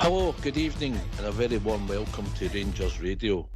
Hello, good evening, and a very warm welcome to Rangers Radio.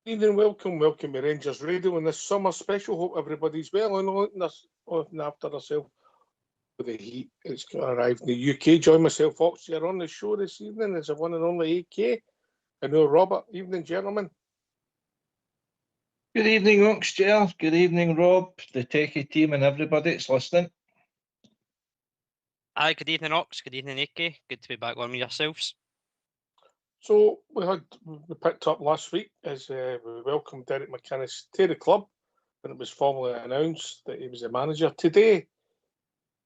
Evening, welcome to Rangers Radio in this summer special. Hope everybody's well and looking after themselves with the heat. It's arrived in the UK. Join myself, Fox, here on the show this evening is the one and only AK. I know Robert. Evening, gentlemen. Good evening, Ox, Ger. Good evening, Rob, the techie team and everybody that's listening. Hi, good evening, Ox. Good evening, AK. Good to be back on with yourselves. So we picked up last week as we welcomed Derek McInnes to the club, and it was formally announced that he was the manager. Today,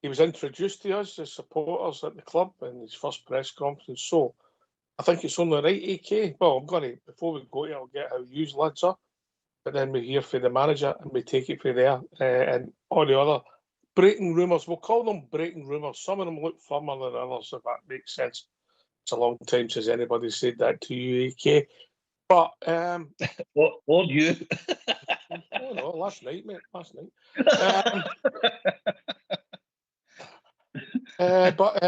he was introduced to us as supporters at the club in his first press conference. So I think it's only right, AK. Well, before we go to it, I'll get how you lads are, but then we hear from the manager and we take it from there. And all the other breaking rumours, we'll call them breaking rumours. Some of them look firmer than others, if that makes sense. It's a long time since anybody said that to you, AK. But Or you? oh no, last night, mate. Last night. But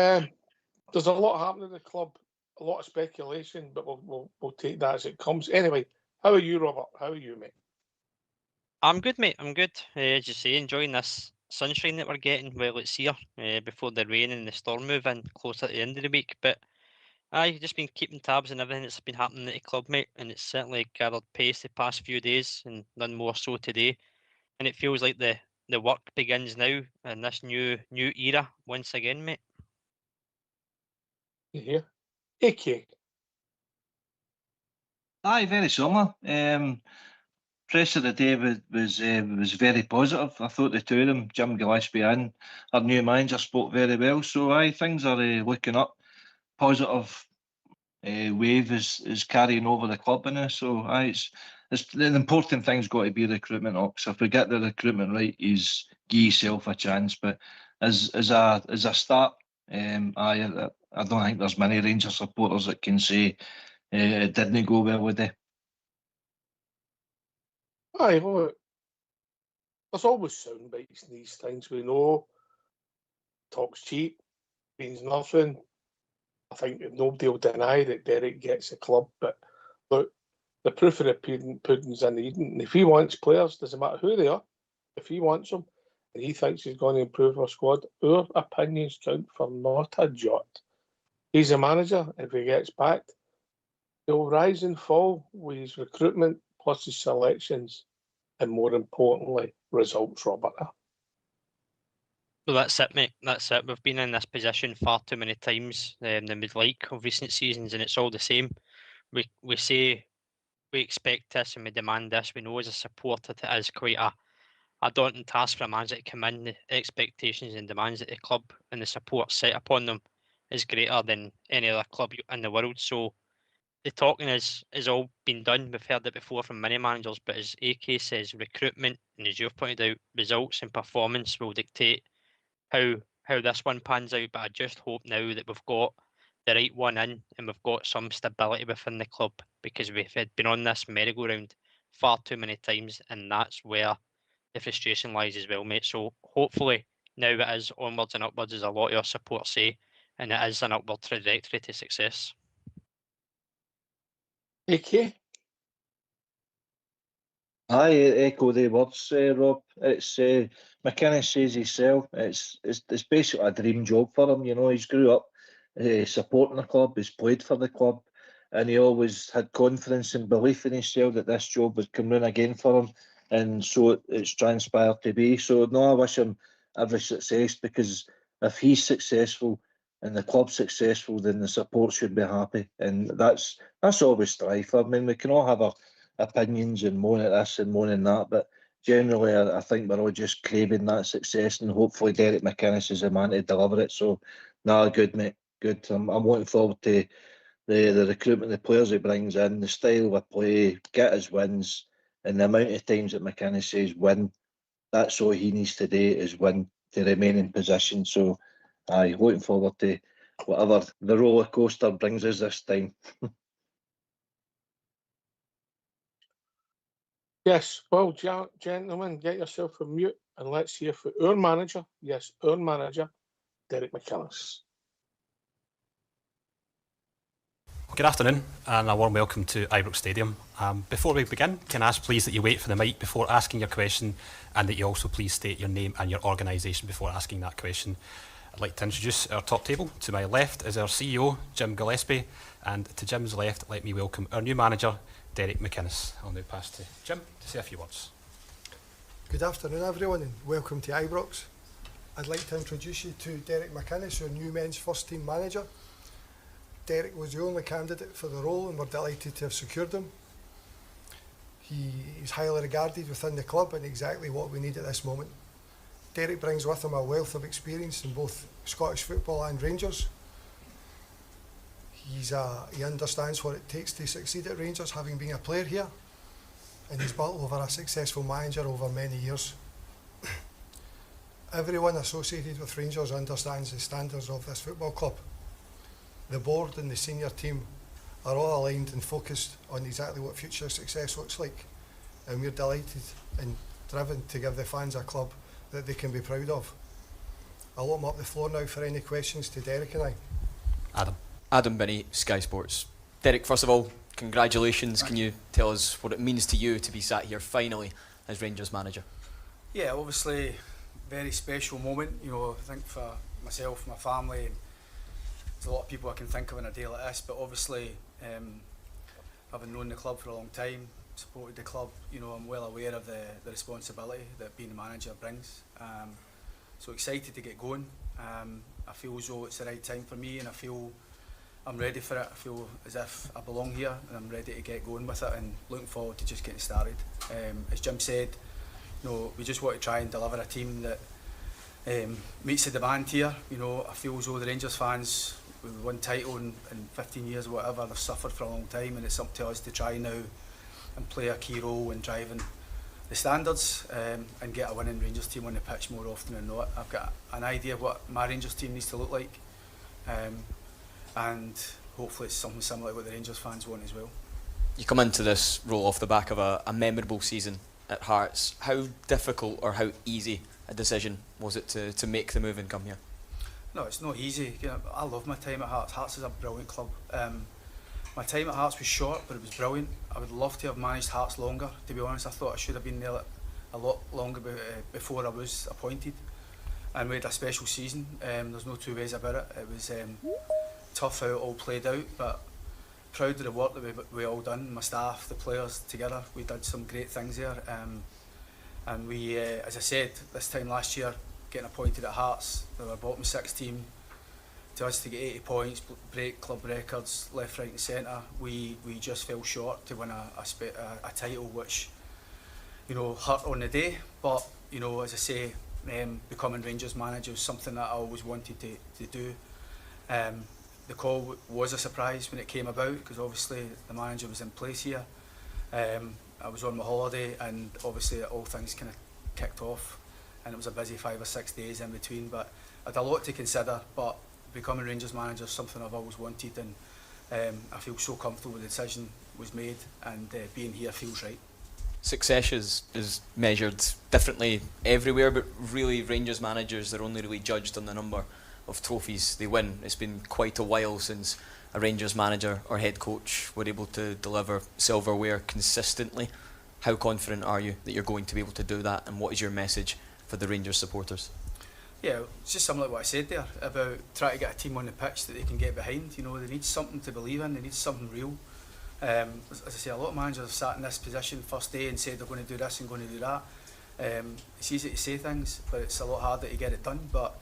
there's a lot happening in the club, a lot of speculation, but we'll take that as it comes. Anyway, how are you, Robert? How are you, mate? I'm good, mate. I'm good. As you say, enjoying this sunshine that we're getting. Well, it's here before the rain and the storm move in close at the end of the week. But I've just been keeping tabs on everything that's been happening at the club, mate, and it's certainly gathered pace the past few days, and none more so today. And it feels like the work begins now in this new era once again, mate. You hear? AK. Aye, very similar. Press of the day was very positive. I thought the two of them, Jim Gillespie and our new manager, spoke very well. So aye, things are looking up. Positive wave is carrying over the club in this. So aye, it's the important thing's got to be recruitment. Ox. If we get the recruitment right, give yourself a chance. But as a start, I don't think there's many Rangers supporters that can say it didn't go well with it. Aye, look, there's always sound bites in these things. We know talk's cheap, means nothing. I think that nobody will deny that Derek gets the club, but look, the proof of the pudding's in the eating. And if he wants players, doesn't matter who they are, if he wants them and he thinks he's going to improve our squad, our opinions count for not a jot. He's a manager. If he gets backed, he'll rise and fall with his recruitment plus his selections and, more importantly, results, Robert. Well, that's it, mate. That's it. We've been in this position far too many times than we'd like of recent seasons, and it's all the same. We say we expect this and we demand this. We know as a supporter that it is quite a daunting task for a manager to come in. The expectations and demands at the club and the support set upon them is greater than any other club in the world. So the talking is all been done. We've heard it before from many managers, but as AK says, recruitment and as you've pointed out, results and performance will dictate how this one pans out. But I just hope now that we've got the right one in and we've got some stability within the club, because we've been on this merry-go-round far too many times, and that's where the frustration lies as well, mate. So hopefully now it is onwards and upwards, as a lot of your support say, and it is an upward trajectory to success. AK? I echo the words, Rob. It's McInnes says himself. It's basically a dream job for him. You know, he's grew up supporting the club. He's played for the club, and he always had confidence and belief in himself that this job would come round again for him, and so it's transpired to be. So no, I wish him every success, because if he's successful and the club's successful, then the support should be happy, and that's all we strive for. I mean, we can all have our opinions and moan at this and moan at that, but generally I think we're all just craving that success, and hopefully Derek McInnes is the man to deliver it. So, no, good, mate. good. I'm looking forward to the recruitment, the players he brings in, the style of play, get his wins, and the amount of times that McInnes says win. That's all he needs to do is win to remain in position. So, looking forward to whatever the roller coaster brings us this time. Yes, well, gentlemen, get yourself a mute and let's hear from our manager. Yes, our manager, Derek McInnes. Good afternoon and a warm welcome to Ibrox Stadium. Before we begin, can I ask please that you wait for the mic before asking your question and that you also please state your name and your organisation before asking that question. I'd like to introduce our top table. To my left is our CEO, Jim Gillespie, and to Jim's left, let me welcome our new manager, Derek McInnes. I'll now pass to Jim to say a few words. Good afternoon everyone and welcome to Ibrox. I'd like to introduce you to Derek McInnes, our new men's first team manager. Derek was the only candidate for the role and we're delighted to have secured him. He is highly regarded within the club and exactly what we need at this moment. Derek brings with him a wealth of experience in both Scottish football and Rangers. He understands what it takes to succeed at Rangers, having been a player here, and he's built over a successful manager over many years. Everyone associated with Rangers understands the standards of this football club. The board and the senior team are all aligned and focused on exactly what future success looks like, and we're delighted and driven to give the fans a club that they can be proud of. I'll open up the floor now for any questions to Derek and I. Adam Binney, Sky Sports. Derek, first of all, congratulations. Can you tell us what it means to you to be sat here finally as Rangers manager? Yeah, obviously very special moment, you know, I think for myself, my family, and there's a lot of people I can think of on a day like this, but obviously having known the club for a long time, supported the club, you know, I'm well aware of the responsibility that being a manager brings. So excited to get going. I feel as though it's the right time for me and I feel I'm ready for it. I feel as if I belong here and I'm ready to get going with it and looking forward to just getting started. As Jim said, you know, we just want to try and deliver a team that meets the demand here. You know, I feel as though the Rangers fans, with one title in 15 years or whatever, they've suffered for a long time and it's up to us to try now and play a key role in driving the standards and get a winning Rangers team on the pitch more often than not. I've got an idea of what my Rangers team needs to look like and hopefully it's something similar to what the Rangers fans want as well. You come into this role off the back of a memorable season at Hearts. How difficult or how easy a decision was it to make the move and come here? No, it's not easy. You know, I love my time at Hearts. Hearts is a brilliant club. My time at Hearts was short, but it was brilliant. I would love to have managed Hearts longer, to be honest. I thought I should have been there a lot longer before I was appointed. And we had a special season. There's no two ways about it. It was tough how it all played out, but proud of the work that we all done. My staff, the players together, we did some great things there. And we, as I said, this time last year, getting appointed at Hearts, they were a bottom 6 team. To us to get 80 points, break club records left, right and centre, we just fell short to win a title, which, you know, hurt on the day. But, you know, as I say, becoming Rangers manager was something that I always wanted to do. The call was a surprise when it came about because obviously the manager was in place here. I was on my holiday and obviously all things kind of kicked off and it was a busy 5 or 6 days in between, but I had a lot to consider. But becoming Rangers manager is something I've always wanted and I feel so comfortable with the decision was made and being here feels right. Success is measured differently everywhere, but really Rangers managers are only really judged on the number of trophies they win. It's been quite a while since a Rangers manager or head coach were able to deliver silverware consistently. How confident are you that you're going to be able to do that, and what is your message for the Rangers supporters? Yeah, it's just similar to what I said there about trying to get a team on the pitch that they can get behind. You know, they need something to believe in, they need something real. As I say, a lot of managers have sat in this position first day and said they're going to do this and going to do that. It's easy to say things, but it's a lot harder to get it done. But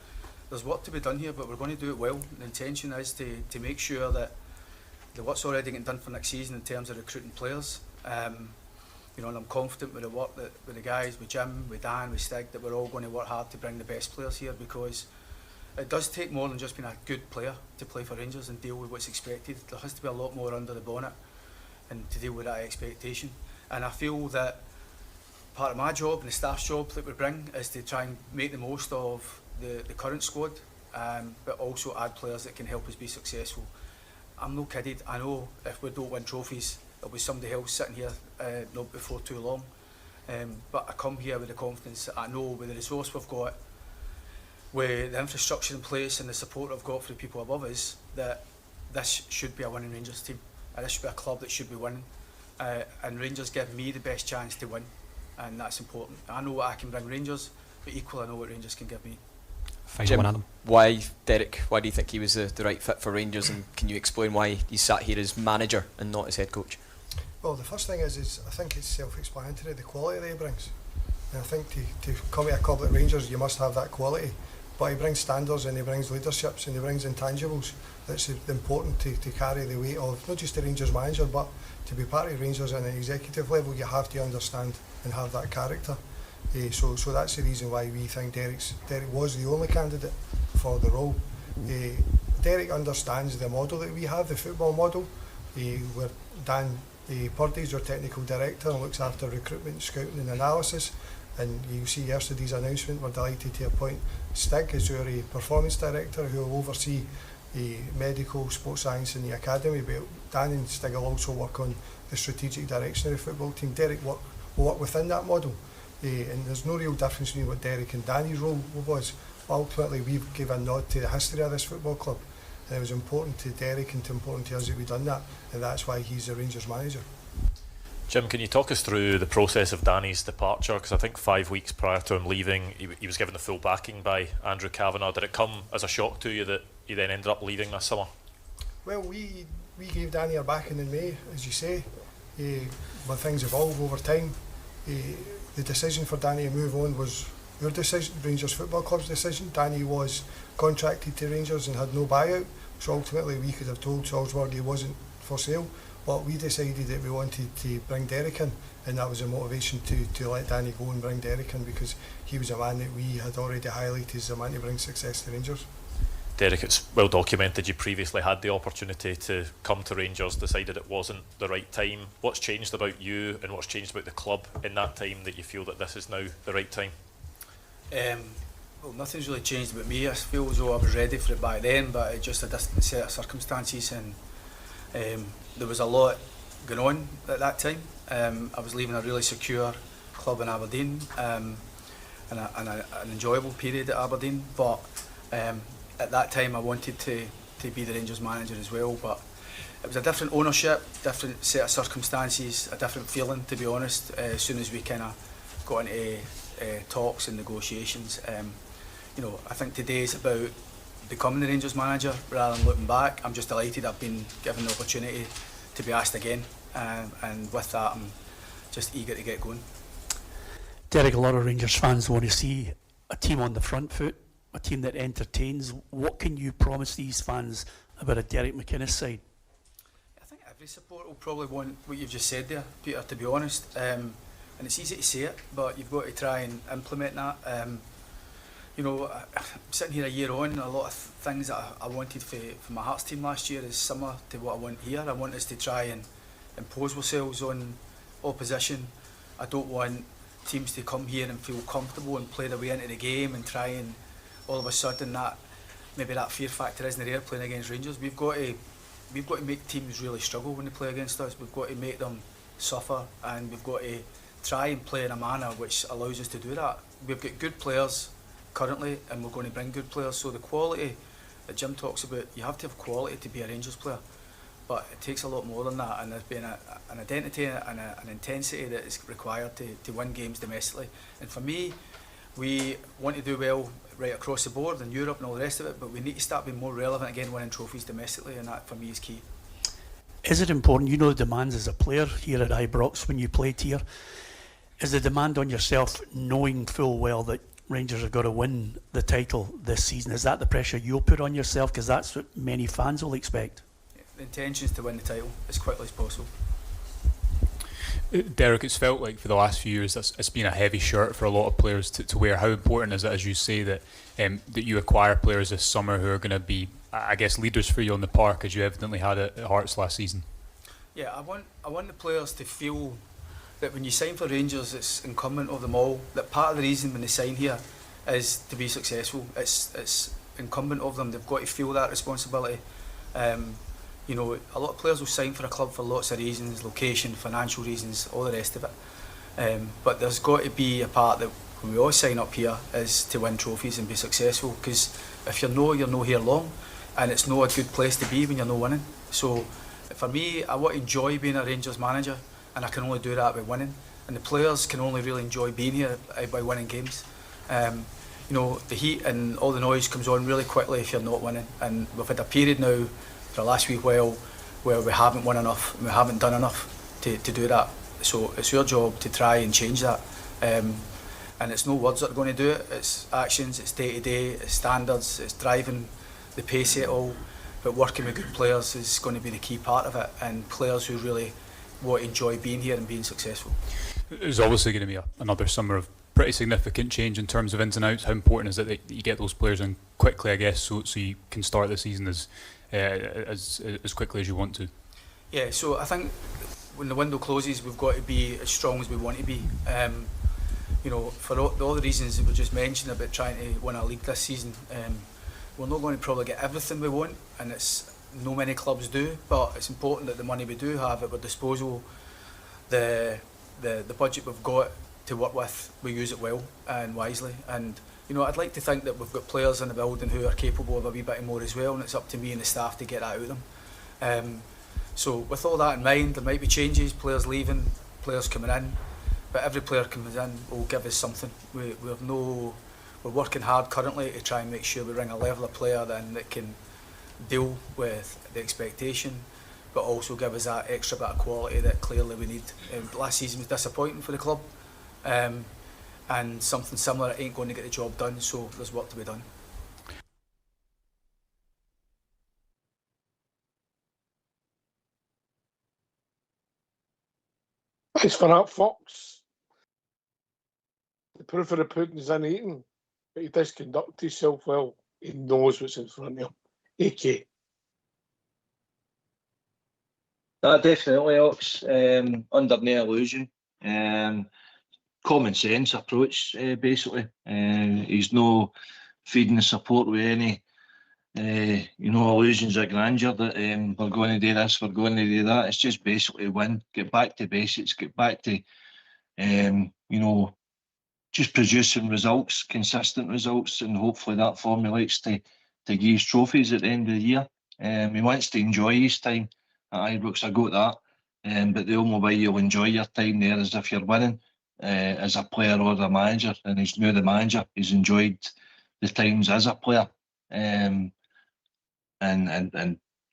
there's work to be done here, but we're going to do it well. The intention is to make sure that the work's already getting done for next season in terms of recruiting players. You know, and I'm confident with the work that with the guys, with Jim, with Dan, with Stig, that we're all going to work hard to bring the best players here because it does take more than just being a good player to play for Rangers and deal with what's expected. There has to be a lot more under the bonnet and to deal with that expectation. And I feel that part of my job and the staff's job that we bring is to try and make the most of the current squad, but also add players that can help us be successful. I'm no kidded. I know if we don't win trophies, there'll be somebody else sitting here not before too long. But I come here with the confidence that I know with the resource we've got, with the infrastructure in place and the support I've got for the people above us, that this should be a winning Rangers team. And this should be a club that should be winning. And Rangers give me the best chance to win. And that's important. I know what I can bring Rangers, but equally I know what Rangers can give me. Final one, Adam. Why, Derek, why do you think he was the right fit for Rangers, and can you explain why he sat here as manager and not as head coach? Well, the first thing is I think it's self-explanatory, the quality that he brings. And I think to come to a club like Rangers, you must have that quality. But he brings standards and he brings leaderships and he brings intangibles that's important to carry the weight of not just the Rangers manager, but to be part of Rangers on an executive level, you have to understand and have that character. So that's the reason why we think Derek was the only candidate for the role. Derek understands the model that we have, the football model, where Dan Purdy's our technical director and looks after recruitment, scouting and analysis. And you see yesterday's announcement, we're delighted to appoint Stig as our performance director, who will oversee medical, sports science in the academy. But Dan and Stig will also work on the strategic direction of the football team. Derek will work within that model. And there's no real difference between what Derek and Danny's role was. Ultimately, we gave a nod to the history of this football club. And it was important to Derek and important to us that we've done that. And that's why he's the Rangers manager. Jim, can you talk us through the process of Danny's departure? Because I think 5 weeks prior to him leaving, he was given the full backing by Andrew Kavanagh. Did it come as a shock to you that he then ended up leaving this summer? Well, we gave Danny our backing in May, as you say. When things evolve over time, the decision for Danny to move on was your decision, Rangers Football Club's decision. Danny was contracted to Rangers and had no buyout, so ultimately we could have told Salzburg he wasn't for sale. But we decided that we wanted to bring Derek in, and that was a motivation to let Danny go and bring Derek in, because he was a man that we had already highlighted as a man to bring success to Rangers. Derek, it's well documented you previously had the opportunity to come to Rangers, decided it wasn't the right time. What's changed about you and what's changed about the club in that time that you feel that this is now the right time? Well, nothing's really changed about me. I feel as though I was ready for it back then, but it's just a different set of circumstances, and there was a lot going on at that time. I was leaving a really secure club in Aberdeen, and an enjoyable period at Aberdeen, but at that time I wanted to be the Rangers manager as well, but it was a different ownership, different set of circumstances, a different feeling, to be honest, as soon as we kind of got into talks and negotiations. I think today is about becoming the Rangers manager rather than looking back. I'm just delighted I've been given the opportunity to be asked again, and with that I'm just eager to get going. Derek, a lot of Rangers fans want to see a team on the front foot, a team that entertains. What can you promise these fans about a Derek McInnes side? I think every supporter will probably want what you've just said there, Peter, to be honest. And it's easy to say it, but you've got to try and implement that. I'm sitting here a year on, a lot of things that I wanted for my Hearts team last year is similar to what I want here. I want us to try and impose ourselves on opposition. I don't want teams to come here and feel comfortable and play their way into the game and try and all of a sudden that fear factor isn't there playing against Rangers. We've got to make teams really struggle when they play against us. We've got to make them suffer, and we've got to try and play in a manner which allows us to do that. We've got good players currently, and we're going to bring good players. So the quality that Jim talks about, you have to have quality to be a Rangers player, but it takes a lot more than that, and there's been an identity and an intensity that is required to win games domestically. And for me, we want to do well right across the board in Europe and all the rest of it, but we need to start being more relevant again, winning trophies domestically, and that for me is key. Is it important, you know the demands as a player here at Ibrox when you played here, is the demand on yourself knowing full well that Rangers have got to win the title this season? Is that the pressure you'll put on yourself? Because that's what many fans will expect. The intention is to win the title as quickly as possible. Derek, it's felt like for the last few years it's been a heavy shirt for a lot of players to wear. How important is it, as you say, that you acquire players this summer who are going to be, I guess, leaders for you on the park, as you evidently had at Hearts last season? Yeah, I want the players to feel that when you sign for Rangers, it's incumbent of them all that part of the reason when they sign here is to be successful. It's incumbent of them. They've got to feel that responsibility. You know, a lot of players will sign for a club for lots of reasons, location, financial reasons, all the rest of it. But there's got to be a part that when we all sign up here is to win trophies and be successful, because if you're no here long, and it's not a good place to be when you're not winning. So for me, I want to enjoy being a Rangers manager, and I can only do that by winning. And the players can only really enjoy being here by winning games. You know, the heat and all the noise comes on really quickly if you're not winning. And we've had a period now for the last week while where we haven't won enough, and we haven't done enough to do that. So it's your job to try and change that. And it's no words that are going to do it, it's actions, it's day to day, it's standards, it's driving the pace of it all. But working with good players is going to be the key part of it, and players who really want to enjoy being here and being successful. There's obviously going to be another summer of pretty significant change in terms of ins and outs. How important is it that you get those players in quickly, I guess, so you can start the season as quickly as you want to? Yeah, so I think when the window closes, we've got to be as strong as we want to be. You know, for all the reasons that we just mentioned about trying to win a league this season, we're not going to probably get everything we want, and it's no many clubs do, but it's important that the money we do have at our disposal, the budget we've got to work with, we use it well and wisely. And you know, I'd like to think that we've got players in the building who are capable of a wee bit more as well, and it's up to me and the staff to get that out of them. So with all that in mind, there might be changes, players leaving, players coming in, but every player coming in will give us something. We're working hard currently to try and make sure we bring a level of player then that can deal with the expectation, but also give us that extra bit of quality that clearly we need. Last season was disappointing for the club, and something similar ain't going to get the job done, so there's work to be done. Thanks for that, Fox. The proof of the pudding's in eating, but he does conduct himself well. He knows what's in front of him. AK. Definitely, Ox. Under no illusion. Common sense approach, basically. He's no feeding the support with any, illusions of grandeur that we're going to do this, we're going to do that. It's just basically win, get back to basics, get back to, just producing results, consistent results, and hopefully that formulates to give his trophies at the end of the year. He wants to enjoy his time at Ibrox, I got that. But the only way you'll enjoy your time there is if you're winning, as a player or a manager. And he's now the manager. He's enjoyed the times as a player, and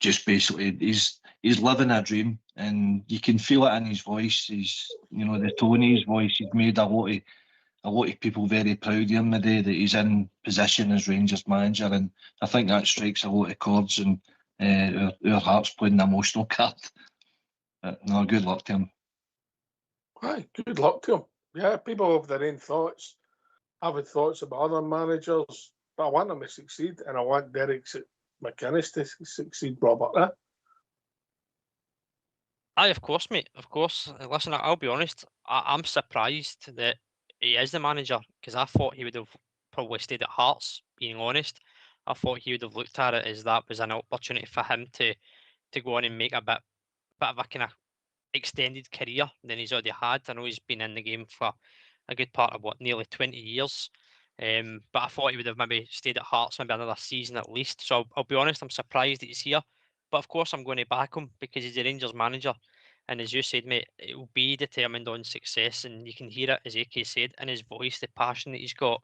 just basically he's living a dream, and you can feel it in his voice. He's, the tone of his voice. He's made a lot of people very proud of him the day that he's in position as Rangers manager, and I think that strikes a lot of chords, and our Hearts playing the emotional card. No, good luck to him. Aye, good luck to him. Yeah, people have their own thoughts. I've had thoughts about other managers, but I want them to succeed, and I want Derek McInnes to succeed, Robert. Aye, of course, mate. Of course. Listen, I'll be honest. I'm surprised that he is the manager, because I thought he would have probably stayed at Hearts, being honest. I thought he would have looked at it as that was an opportunity for him to go on and make a bit of a kind of extended career than he's already had. I know he's been in the game for a good part of nearly 20 years. But I thought he would have maybe stayed at Hearts maybe another season at least. So I'll be honest, I'm surprised that he's here. But of course, I'm going to back him because he's the Rangers manager. And as you said, mate, it will be determined on success. And you can hear it, as AK said, in his voice, the passion that he's got,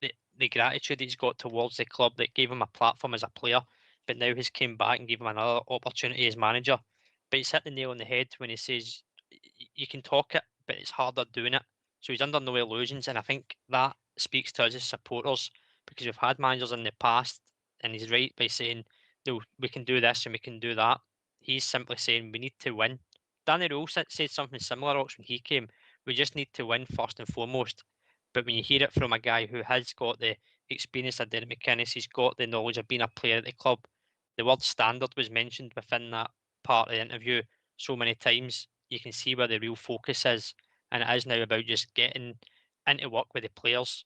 the gratitude that he's got towards the club that gave him a platform as a player, but now he's came back and gave him another opportunity as manager. But he's hit the nail on the head when he says you can talk it, but it's harder doing it. So he's under no illusions, and I think that speaks to us as supporters, because we've had managers in the past, and he's right by saying, no, we can do this and we can do that. He's simply saying we need to win, Danny Rose said something similar when he came. We just need to win first and foremost. But when you hear it from a guy who has got the experience of Derek McInnes, he's got the knowledge of being a player at the club. The word standard was mentioned within that part of the interview so many times. You can see where the real focus is, and it is now about just getting into work with the players,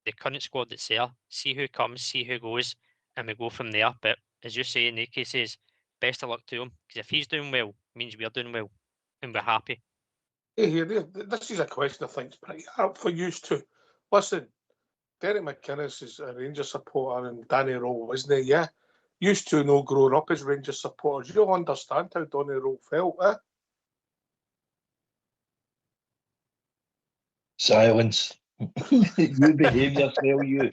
the current squad that's there, see who comes, see who goes, and we go from there. But as you say, in the cases, best of luck to him, because if he's doing well, it means we're doing well, and we're happy. Hey, this is a question I think is pretty hard for you to. Listen, Derek McInnes is a Rangers supporter and Danny Rowe, isn't he? Yeah. Used to know growing up as Rangers supporters. You'll understand how Danny Rowe felt, eh? Silence. You behave yourself, you.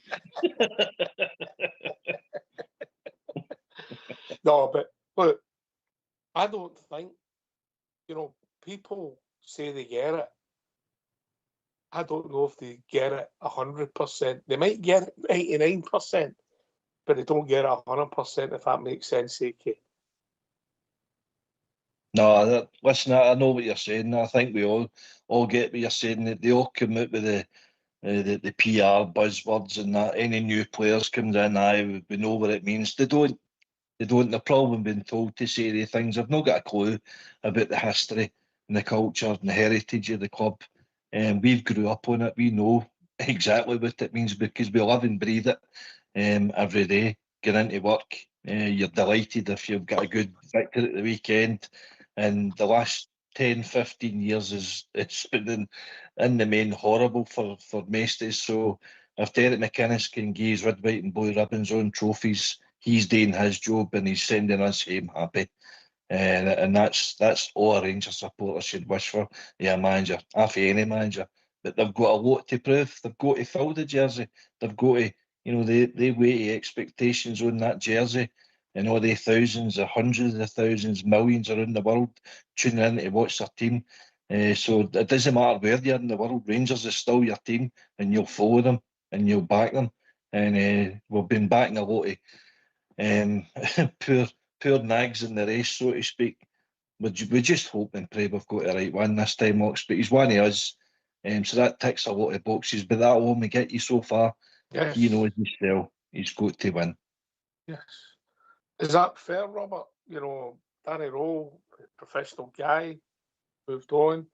No, but look, I don't think, people say they get it. I don't know if they get it 100%. They might get it 99%, but they don't get it 100%, if that makes sense, AK. No, listen, I know what you're saying. I think we all get what you're saying. They all come out with the PR buzzwords and that. Any new players comes in, we know what it means. They don't. They've probably been told to say the things. I've not got a clue about the history and the culture and the heritage of the club. And we've grew up on it. We know exactly what it means because we live and breathe it every day. Get into work. You're delighted if you've got a good victory at the weekend. And the last 10, 15 years it's been in the main horrible for Maestas. So if Derek McInnes can give his red, white and blue ribbons on trophies, he's doing his job and he's sending us home happy. And that's all a Rangers supporter should wish for. Yeah, manager, half any manager. But they've got a lot to prove. They've got to fill the jersey. They've got to, they weigh expectations on that jersey. And all the thousands, or hundreds of thousands, millions around the world tuning in to watch their team. So it doesn't matter where they are in the world. Rangers is still your team, and you'll follow them and you'll back them. And we've been backing a lot of poor nags in the race, so to speak. We just hope and pray we've got the right one this time, Ox. But he's one of us, so that ticks a lot of boxes. But that will only get you so far. Yes. He knows himself. He's got to win. Yes. Is that fair, Robert? Danny Rowe, professional guy, moved on.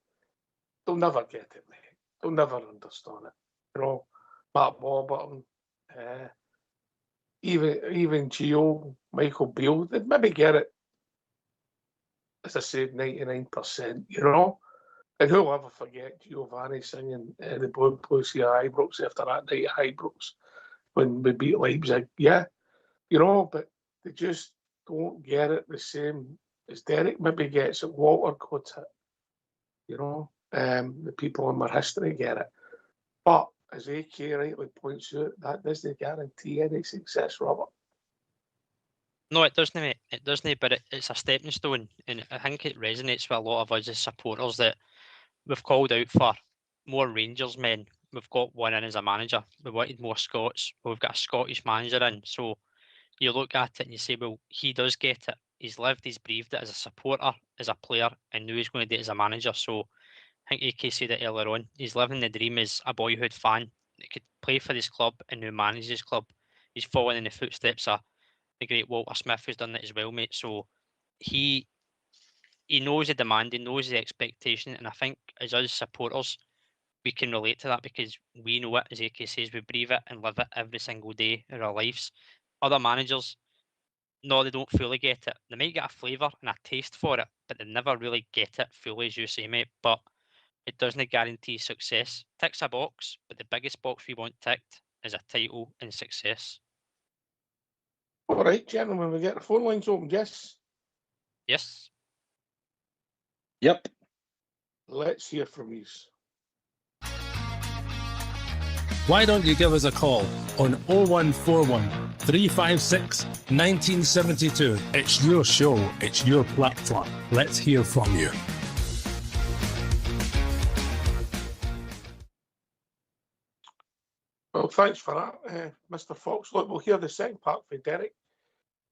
They'll never get it, mate. They'll never understand it. Matt Warburton, even Gio, Michael Beale, they'd maybe get it, as I said, 99%, And who'll ever forget Giovanni singing the Blue Blues here at Ibrox after that night at Ibrox when we beat Leipzig? Yeah, but they just don't get it the same as Derek maybe gets it, Walter got it. The people in my history get it. But as AK rightly points out, that doesn't guarantee any success, Robert. No, it doesn't, mate. It doesn't, but it's a stepping stone, and I think it resonates with a lot of us as supporters that we've called out for more Rangers men. We've got one in as a manager. We wanted more Scots. We've got a Scottish manager in. So you look at it and you say, well, he does get it. He's lived, he's breathed it as a supporter, as a player, and now he's going to do it as a manager. So I think AK said it earlier on. He's living the dream as a boyhood fan that could play for this club and now manage this club. He's following in the footsteps of the great Walter Smith, who's done that as well, mate. So he knows the demand, he knows the expectation, and I think as us supporters, we can relate to that because we know it, as AK says, we breathe it and live it every single day of our lives. Other managers, no, they don't fully get it. They might get a flavour and a taste for it, but they never really get it fully, as you say, mate. But it doesn't guarantee success. Ticks a box, but the biggest box we want ticked is a title and success. All right, gentlemen, we get the phone lines open, yes? Yes. Yep. Let's hear from you. Why don't you give us a call on 0141 356 1972? It's your show, it's your platform. Let's hear from you. Well, thanks for that, Mr. Fox. Look, we'll hear the second part for Derek.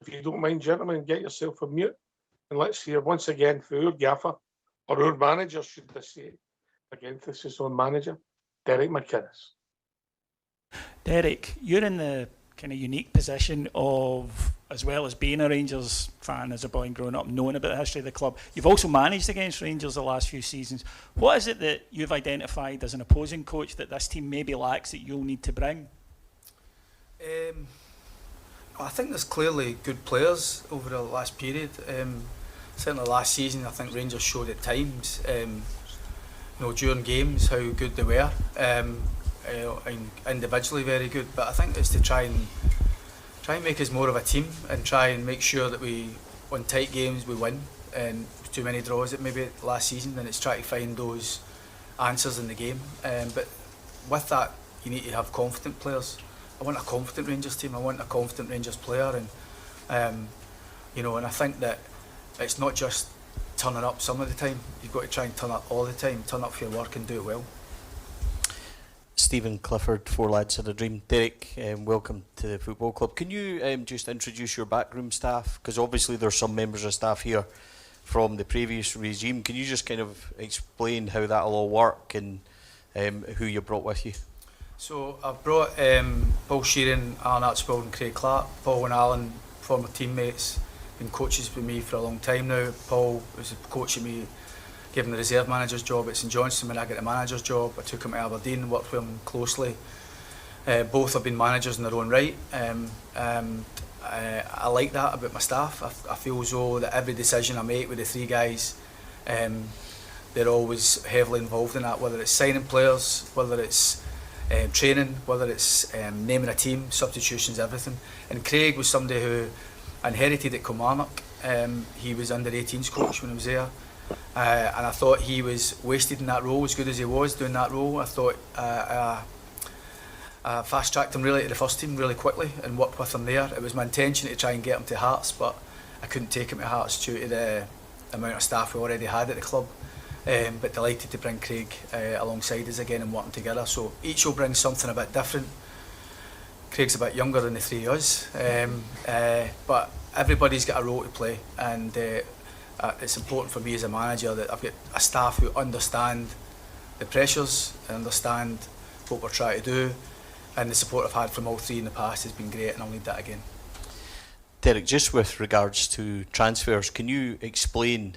If you don't mind, gentlemen, get yourself a mute. And let's hear once again for your gaffer, or our manager, should I say, again, this is own manager, Derek McInnes. Derek, you're in the kind of unique position of, as well as being a Rangers fan as a boy and growing up, knowing about the history of the club, you've also managed against Rangers the last few seasons. What is it that you've identified as an opposing coach that this team maybe lacks that you'll need to bring? I think there's clearly good players over the last period. Certainly last season, I think Rangers showed at times, during games, how good they were. And individually very good, but I think it's to try and make us more of a team and try and make sure that we, on tight games, we win. And too many draws it maybe last season, and it's trying to find those answers in the game. But with that, you need to have confident players. I want a confident Rangers team. I want a confident Rangers player, and and I think that it's not just turning up some of the time. You've got to try and turn up all the time. Turn up for your work and do it well. Stephen Clifford, Four Lads Had a Dream. Derek, welcome to the football club. Can you just introduce your backroom staff? Because obviously there's some members of staff here from the previous regime. Can you just kind of explain how that'll all work and who you brought with you? So I've brought Paul Sheeran, Alan Archibald and Craig Clark. Paul and Alan, former teammates, been coaches with me for a long time now. Paul was coaching me, gave him the reserve manager's job at St Johnstone when I got the manager's job. I took him to Aberdeen, worked with him closely. Both have been managers in their own right. I like that about my staff. I feel as though that every decision I make with the three guys, they're always heavily involved in that, whether it's signing players, whether it's training, whether it's naming a team, substitutions, everything. And Craig was somebody who inherited at Kilmarnock. He was under 18s coach when I was there. And I thought he was wasted in that role, as good as he was doing that role. I thought I fast-tracked him really to the first team really quickly and worked with him there. It was my intention to try and get him to Hearts, but I couldn't take him to Hearts due to the amount of staff we already had at the club. But delighted to bring Craig alongside us again and working together. So each will bring something a bit different. Craig's a bit younger than the three of us, but everybody's got a role to play, and it's important for me as a manager that I've got a staff who understand the pressures and understand what we're trying to do, and the support I've had from all three in the past has been great, and I'll need that again. Derek, just with regards to transfers, can you explain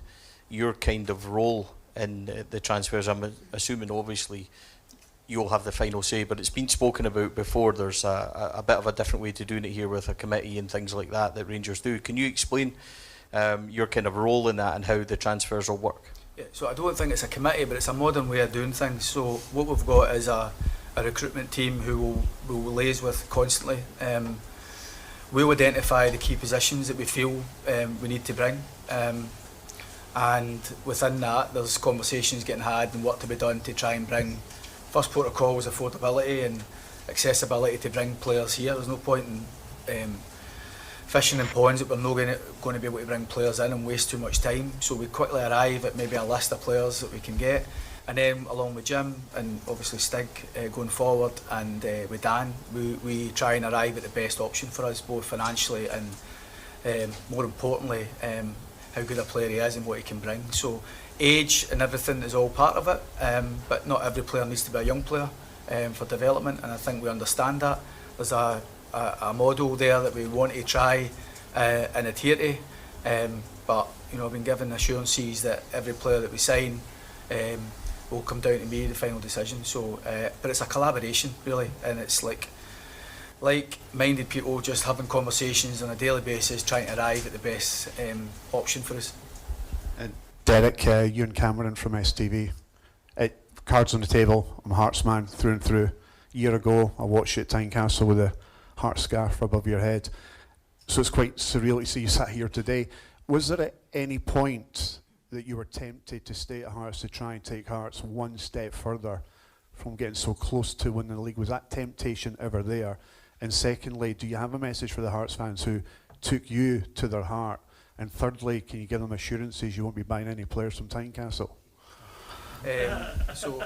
your kind of role in the transfers? I'm assuming obviously you'll have the final say, but it's been spoken about before. There's a bit of a different way to doing it here with a committee and things like that Rangers do. Can you explain your kind of role in that and how the transfers will work? Yeah, so I don't think it's a committee, but it's a modern way of doing things. So what we've got is a recruitment team who will liaise with constantly. We'll identify the key positions that we feel we need to bring, and within that there's conversations getting had and work to be done to try and bring. First protocol is affordability and accessibility to bring players here. There's no point in fishing in ponds that we're not going to be able to bring players in and waste too much time. So we quickly arrive at maybe a list of players that we can get, and then along with Jim and obviously Stig going forward, and with Dan, we try and arrive at the best option for us, both financially and more importantly how good a player he is and what he can bring. So age and everything is all part of it, but not every player needs to be a young player for development, and I think we understand that. There's a model there that we want to try and adhere to, but I've been given assurances that every player that we sign will come down to me, the final decision. So, but it's a collaboration really, and it's like-minded people just having conversations on a daily basis, trying to arrive at the best option for us. Derek, Ewan Cameron from STV. Cards on the table, I'm a Hearts man through and through. A year ago, I watched you at Tynecastle with a Heart scarf above your head. So it's quite surreal to see you sat here today. Was there at any point that you were tempted to stay at Hearts to try and take Hearts one step further from getting so close to winning the league? Was that temptation ever there? And secondly, do you have a message for the Hearts fans who took you to their heart? And thirdly, can you give them assurances you won't be buying any players from Tynecastle? So,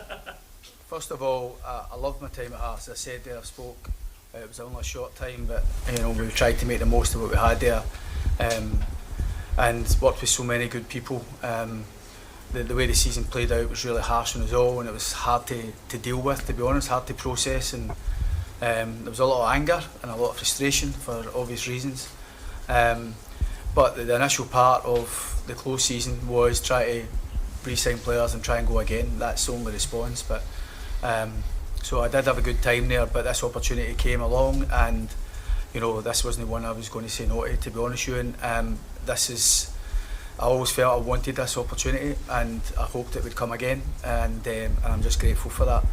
first of all, I love my time at Hearts. As I said there, I spoke. It was only a short time, but we tried to make the most of what we had there, and worked with so many good people. the way the season played out was really harsh on us all, and it was hard to deal with, to be honest, hard to process, and there was a lot of anger and a lot of frustration for obvious reasons. But the initial part of the close season was try to re-sign players and try and go again. That's the only response. But so I did have a good time there, but this opportunity came along, and this wasn't the one I was going to say no to be honest with you. And I always felt I wanted this opportunity, and I hoped it would come again, and I'm just grateful for that.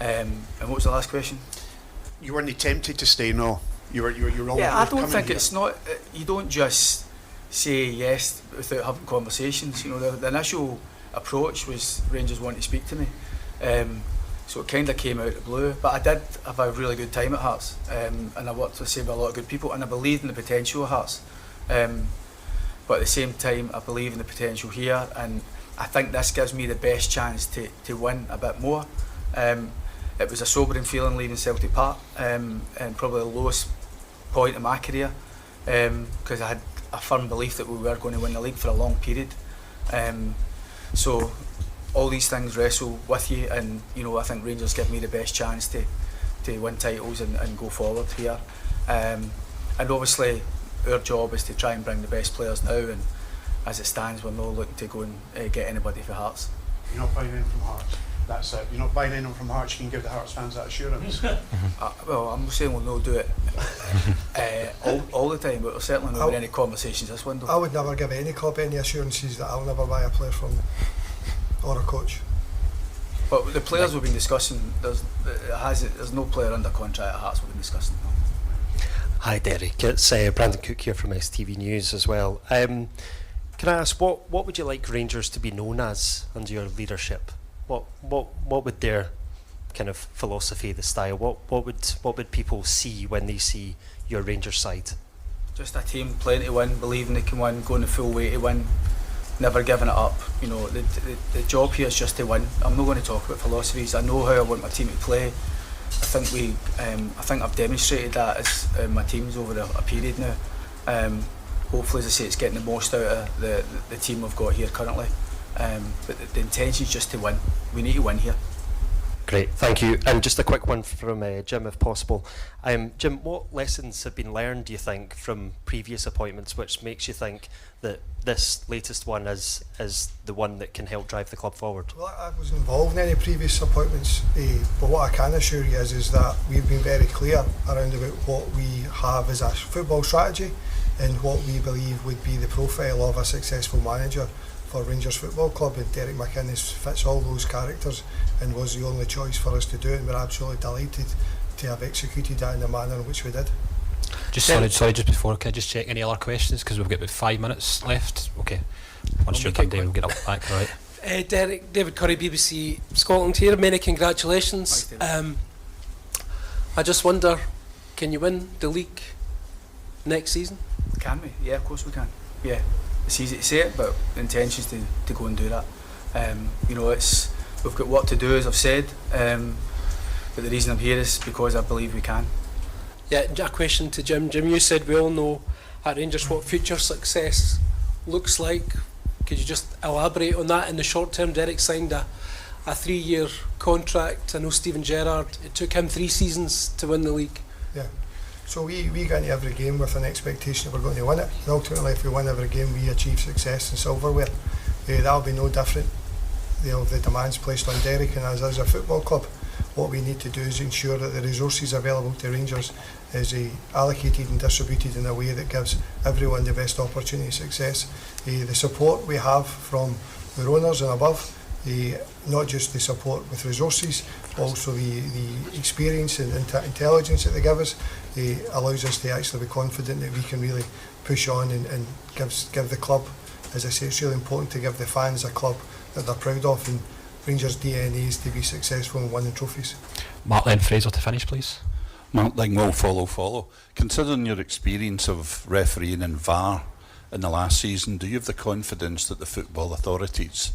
And what was the last question? You weren't tempted to stay, no? You're all. Yeah, I don't think it's not. You don't just say yes without having conversations. The initial approach was Rangers wanting to speak to me, so it kind of came out of the blue. But I did have a really good time at Hearts, and I worked with a lot of good people, and I believed in the potential of Hearts. But at the same time, I believe in the potential here, and I think this gives me the best chance to win a bit more. It was a sobering feeling leaving Celtic Park, and probably the lowest point in my career, because I had a firm belief that we were going to win the league for a long period. So all these things wrestle with you, and I think Rangers give me the best chance to win titles and go forward here. And obviously our job is to try and bring the best players now, and as it stands we're not looking to go and get anybody for Hearts. You're not buying in from Hearts? That's it. You're not buying in from Hearts, you can give the Hearts fans that assurance. Well, I'm not saying we'll not do it all the time, but we're certainly not having any conversations this window. I would never give any club any assurances that I'll never buy a player from them, or a coach. But the players we've been discussing, there's no player under contract at Hearts we've been discussing. No. Hi Derek, it's Brandon Cook here from STV News as well. Can I ask, what would you like Rangers to be known as under your leadership? What would their kind of philosophy, the style, what would people see when they see your Rangers side? Just a team playing to win, believing they can win, going the full way to win, never giving it up. The job here is just to win. I'm not going to talk about philosophies. I know how I want my team to play. I think I've demonstrated that as my teams over a period now. Hopefully, as I say, it's getting the most out of the team we've got here currently. But the intention is just to win. We need to win here. Great, thank you. And just a quick one from Jim, if possible. Jim, what lessons have been learned, do you think, from previous appointments, which makes you think that this latest one is the one that can help drive the club forward? Well, I wasn't involved in any previous appointments, but what I can assure you is that we've been very clear around about what we have as a football strategy and what we believe would be the profile of a successful manager for Rangers Football Club, and Derek McInnes fits all those characters and was the only choice for us to do it, and we're absolutely delighted to have executed that in the manner in which we did. Sorry, just before, can I just check any other questions, because we've got about 5 minutes left. Okay, once you're done, Dave, we'll get up back. All right. Derek, David Curry, BBC Scotland here. Many congratulations. I just wonder, can you win the league next season? Can we? Yeah, of course we can. Yeah, it's easy to say it, but the intention is to go and do that. We've got work to do, as I've said, but the reason I'm here is because I believe we can. Yeah, a question to Jim. Jim, you said we all know at Rangers what future success looks like. Could you just elaborate on that? In the short term, Derek signed a 3-year contract. I know Steven Gerrard, it took him 3 seasons to win the league. Yeah. So we go into every game with an expectation that we're going to win it. And ultimately, if we win every game, we achieve success in silverware. That'll be no different. The demands placed on Derek and us as a football club. What we need to do is ensure that the resources available to Rangers is allocated and distributed in a way that gives everyone the best opportunity of success. The support we have from the owners and above, not just the support with resources, also the experience and intelligence that they give us, allows us to actually be confident that we can really push on and give the club, as I say, it's really important to give the fans a club that they're proud of, and Rangers' DNA is to be successful in winning trophies. Mark Len Fraser to finish, please. Mark Dingwall, follow. Considering your experience of refereeing and VAR in the last season, do you have the confidence that the football authorities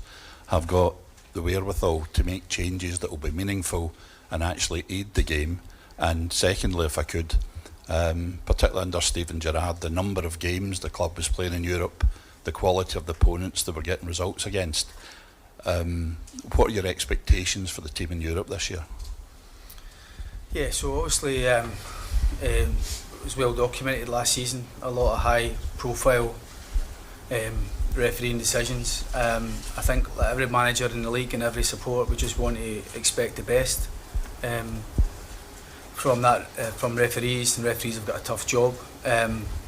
have got the wherewithal to make changes that will be meaningful and actually aid the game? And secondly, if I could, particularly under Steven Gerrard, the number of games the club was playing in Europe, the quality of the opponents they were getting results against, What are your expectations for the team in Europe this year? Yeah, so obviously it was well documented last season. A lot of high profile refereeing decisions. I think like every manager in the league and every supporter would just want to expect the best from referees, and referees have got a tough job.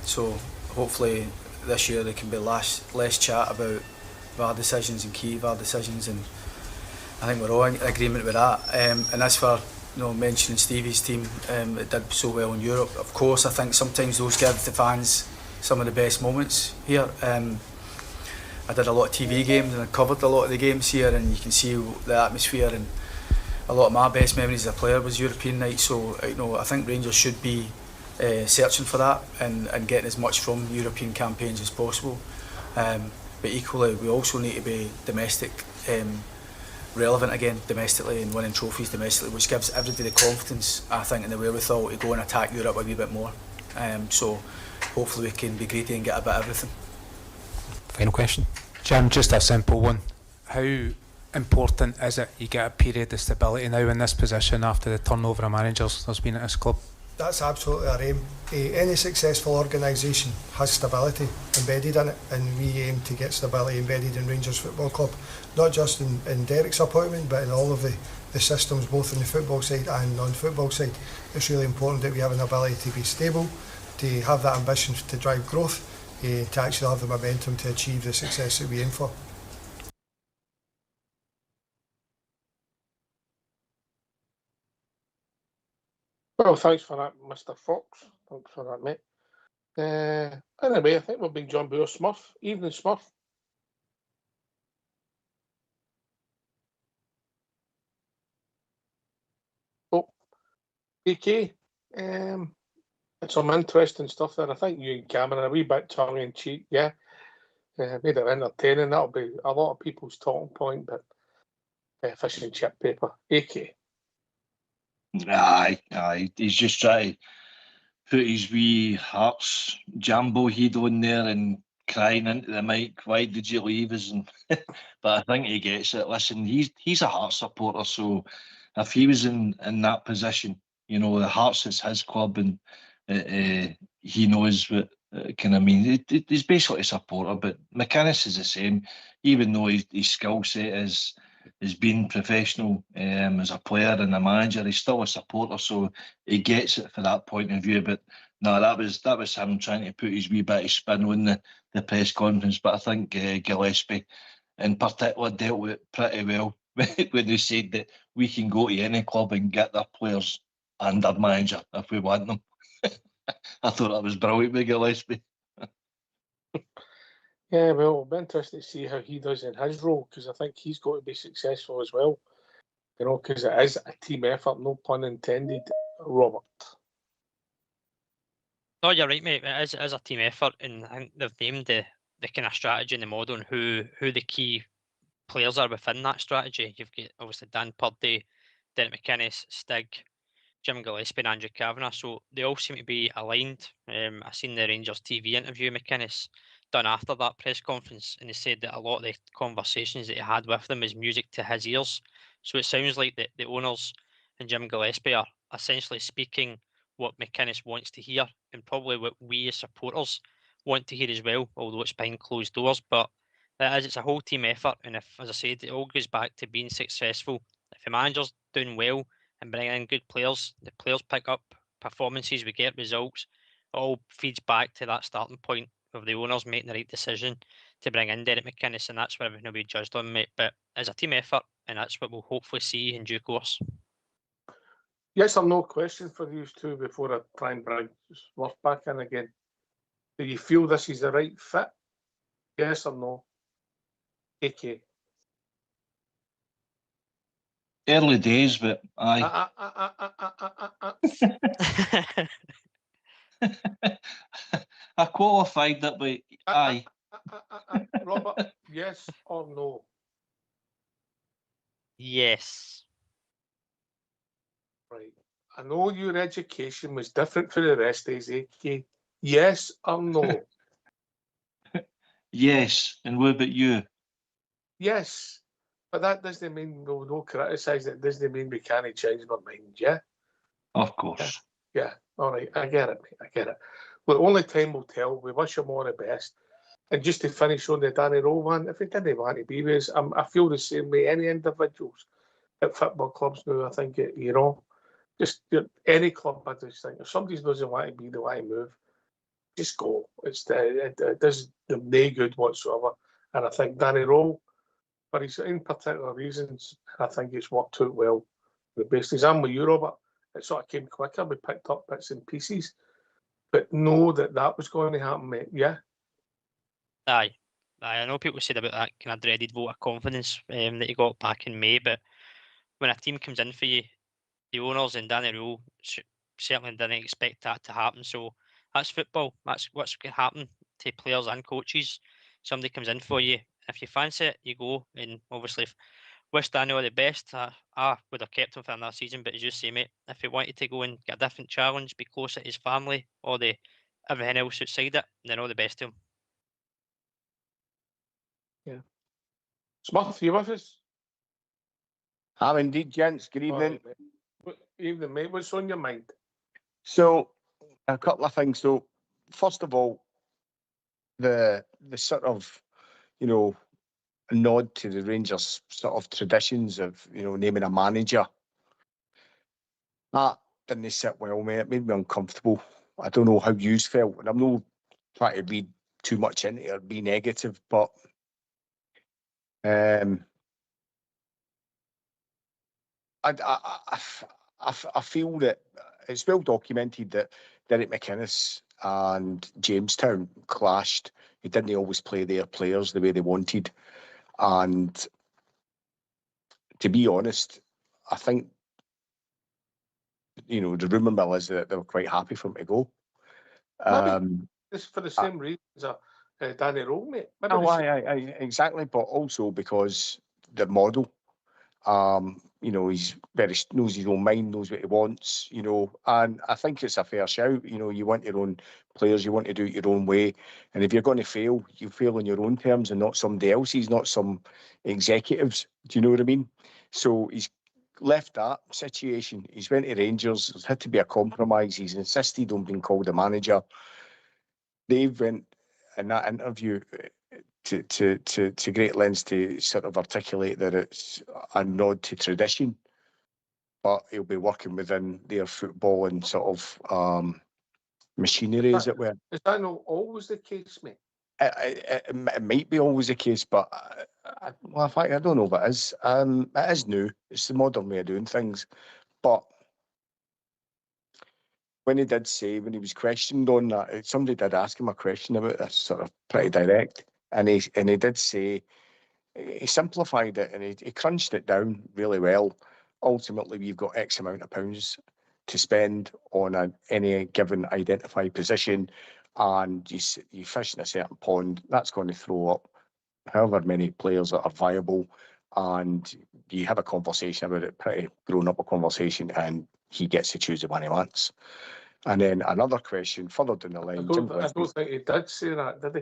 So hopefully this year there can be less chat about VAR decisions and key VAR decisions, and I think we're all in agreement with that. And as for mentioning Stevie's team, it did so well in Europe. Of course, I think sometimes those give the fans some of the best moments here. I did a lot of TV games and I covered a lot of the games here, and you can see the atmosphere, and a lot of my best memories as a player was European night. So I think Rangers should be searching for that and getting as much from European campaigns as possible. But equally, we also need to be domestic relevant again domestically and winning trophies domestically, which gives everybody the confidence, I think, and the wherewithal to go and attack Europe a wee bit more. So hopefully we can be greedy and get a bit of everything. Final question. Jim, just a simple one. How important is it you get a period of stability now in this position after the turnover of managers there's been at this club? That's absolutely our aim. Any successful organisation has stability embedded in it, and we aim to get stability embedded in Rangers Football Club, not just in Derek's appointment, but in all of the systems, both on the football side and non-football side. It's really important that we have an ability to be stable, to have that ambition to drive growth, to actually have the momentum to achieve the success that we aim for. Well, thanks for that, Mr. Fox. Thanks for that, mate. Anyway, I think we've been joined by our Smurf. Evening, Smurf. Oh, AK. It's some interesting stuff there. I think you and Cameron, a wee bit tongue in cheek, yeah. Made it entertaining. That'll be a lot of people's talking point, but fish and chip paper. AK. Aye. He's just trying to put his wee Hearts Jambo head on there and crying into the mic, why did you leave us? And but I think he gets it. Listen, he's a Hearts supporter, so if he was in that position, the Hearts is his club, and he knows what kind of mean. He's basically a supporter, but McInnes is the same, even though his skill set is being professional as a player and a manager. He's still a supporter, so he gets it for that point of view. But no, that was him trying to put his wee bit of spin on the press conference. But I think Gillespie in particular dealt with it pretty well when they said that we can go to any club and get their players and their manager if we want them. I thought that was brilliant with Gillespie. Yeah, well, it'll be interesting to see how he does in his role, because I think he's got to be successful as well. Because it is a team effort, no pun intended, Robert. No, you're right, mate. It is a team effort, and I think they've named the kind of strategy and the model and who the key players are within that strategy. You've got obviously Dan Purdy, Derek McInnes, Stig, Jim Gillespie and Andrew Kavanagh, so they all seem to be aligned. I seen the Rangers TV interview McInnes done after that press conference, and he said that a lot of the conversations that he had with them is music to his ears. So it sounds like the owners and Jim Gillespie are essentially speaking what McInnes wants to hear, and probably what we as supporters want to hear as well, although it's behind closed doors. But it's a whole team effort, and if, as I said, it all goes back to being successful. If the manager's doing well and bringing in good players, the players pick up performances, we get results, it all feeds back to that starting point of the owners making the right decision to bring in Derek McInnes, and that's where everything will be judged on, mate. But as a team effort, and that's what we'll hopefully see in due course. Yes or no question for these two before I try and bring Smurf back in again. Do you feel this is the right fit? Yes or no? AK. Early days, but aye. I qualified that, but aye. Robert, yes or no? Yes. Right. I know your education was different for the rest of us, AK. Yes or no? Yes. And what about you? Yes. But that doesn't mean we'll no criticise it. Doesn't mean we can't change our mind, yeah? Of course. Yeah, all right, I get it, mate, I get it. Well, only time will tell. We wish him all the best. And just to finish on the Danny Rowe one, if he didn't want to be with us, I feel the same way. Any individuals at football clubs now, I think, just any club, I just think, if somebody doesn't want to be, they want to move, just go. It does them no good whatsoever. And I think Danny Rowe, for his own particular reasons, I think it's worked out well. The best is I'm with you, Robert. It sort of came quicker. We picked up bits and pieces, but know that was going to happen, mate. Yeah. Aye. I know people said about that kind of dreaded vote of confidence that you got back in May, but when a team comes in for you, the owners and Danny Rowe certainly didn't expect that to happen. So that's football. That's what's going to happen to players and coaches. Somebody comes in for you. If you fancy it, you go. And obviously, wish Danny all the best. I would have kept him for another season, but as you say, mate, if he wanted to go and get a different challenge, be closer to his family, or everything else outside it, then all the best to him. Yeah. Smith, you with us? I'm indeed, gents. Good evening. Evening, mate. What's on your mind? So, a couple of things. So, first of all, the sort of, nod to the Rangers sort of traditions of, naming a manager. That didn't sit well, mate. It made me uncomfortable. I don't know how you felt, and I'm not trying to read too much into it or be negative, but I feel that it's well documented that Derek McInnes and Jamestown clashed. He didn't always play their players the way they wanted. And to be honest, I think, the rumour mill is that they were quite happy for him to go. This for the same reasons Danny Rowe, mate. Exactly, but also because the model. He's knows his own mind, knows what he wants, and I think it's a fair shout. You want your own players, you want to do it your own way, and if you're going to fail, you fail on your own terms and not somebody else's, not some executives. Do you know what I mean? So he's left that situation. He's went to Rangers. There's had to be a compromise. He's insisted on being called a manager. Dave went in that interview to great lengths to sort of articulate that it's a nod to tradition, but he'll be working within their football and sort of machinery, as it were. Is that not always the case, mate? It might be always the case, but in fact, I don't know if it is. It is new. It's the modern way of doing things. But when he was questioned on that, somebody did ask him a question about this, sort of pretty direct, and he did say, he simplified it and he crunched it down really well. Ultimately, we've got X amount of pounds to spend on any given identified position, and you fish in a certain pond, that's going to throw up however many players that are viable, and you have a conversation about it, pretty grown-up a conversation, and he gets to choose the one he wants. And then another question further down the line. I don't think he did say that, did he?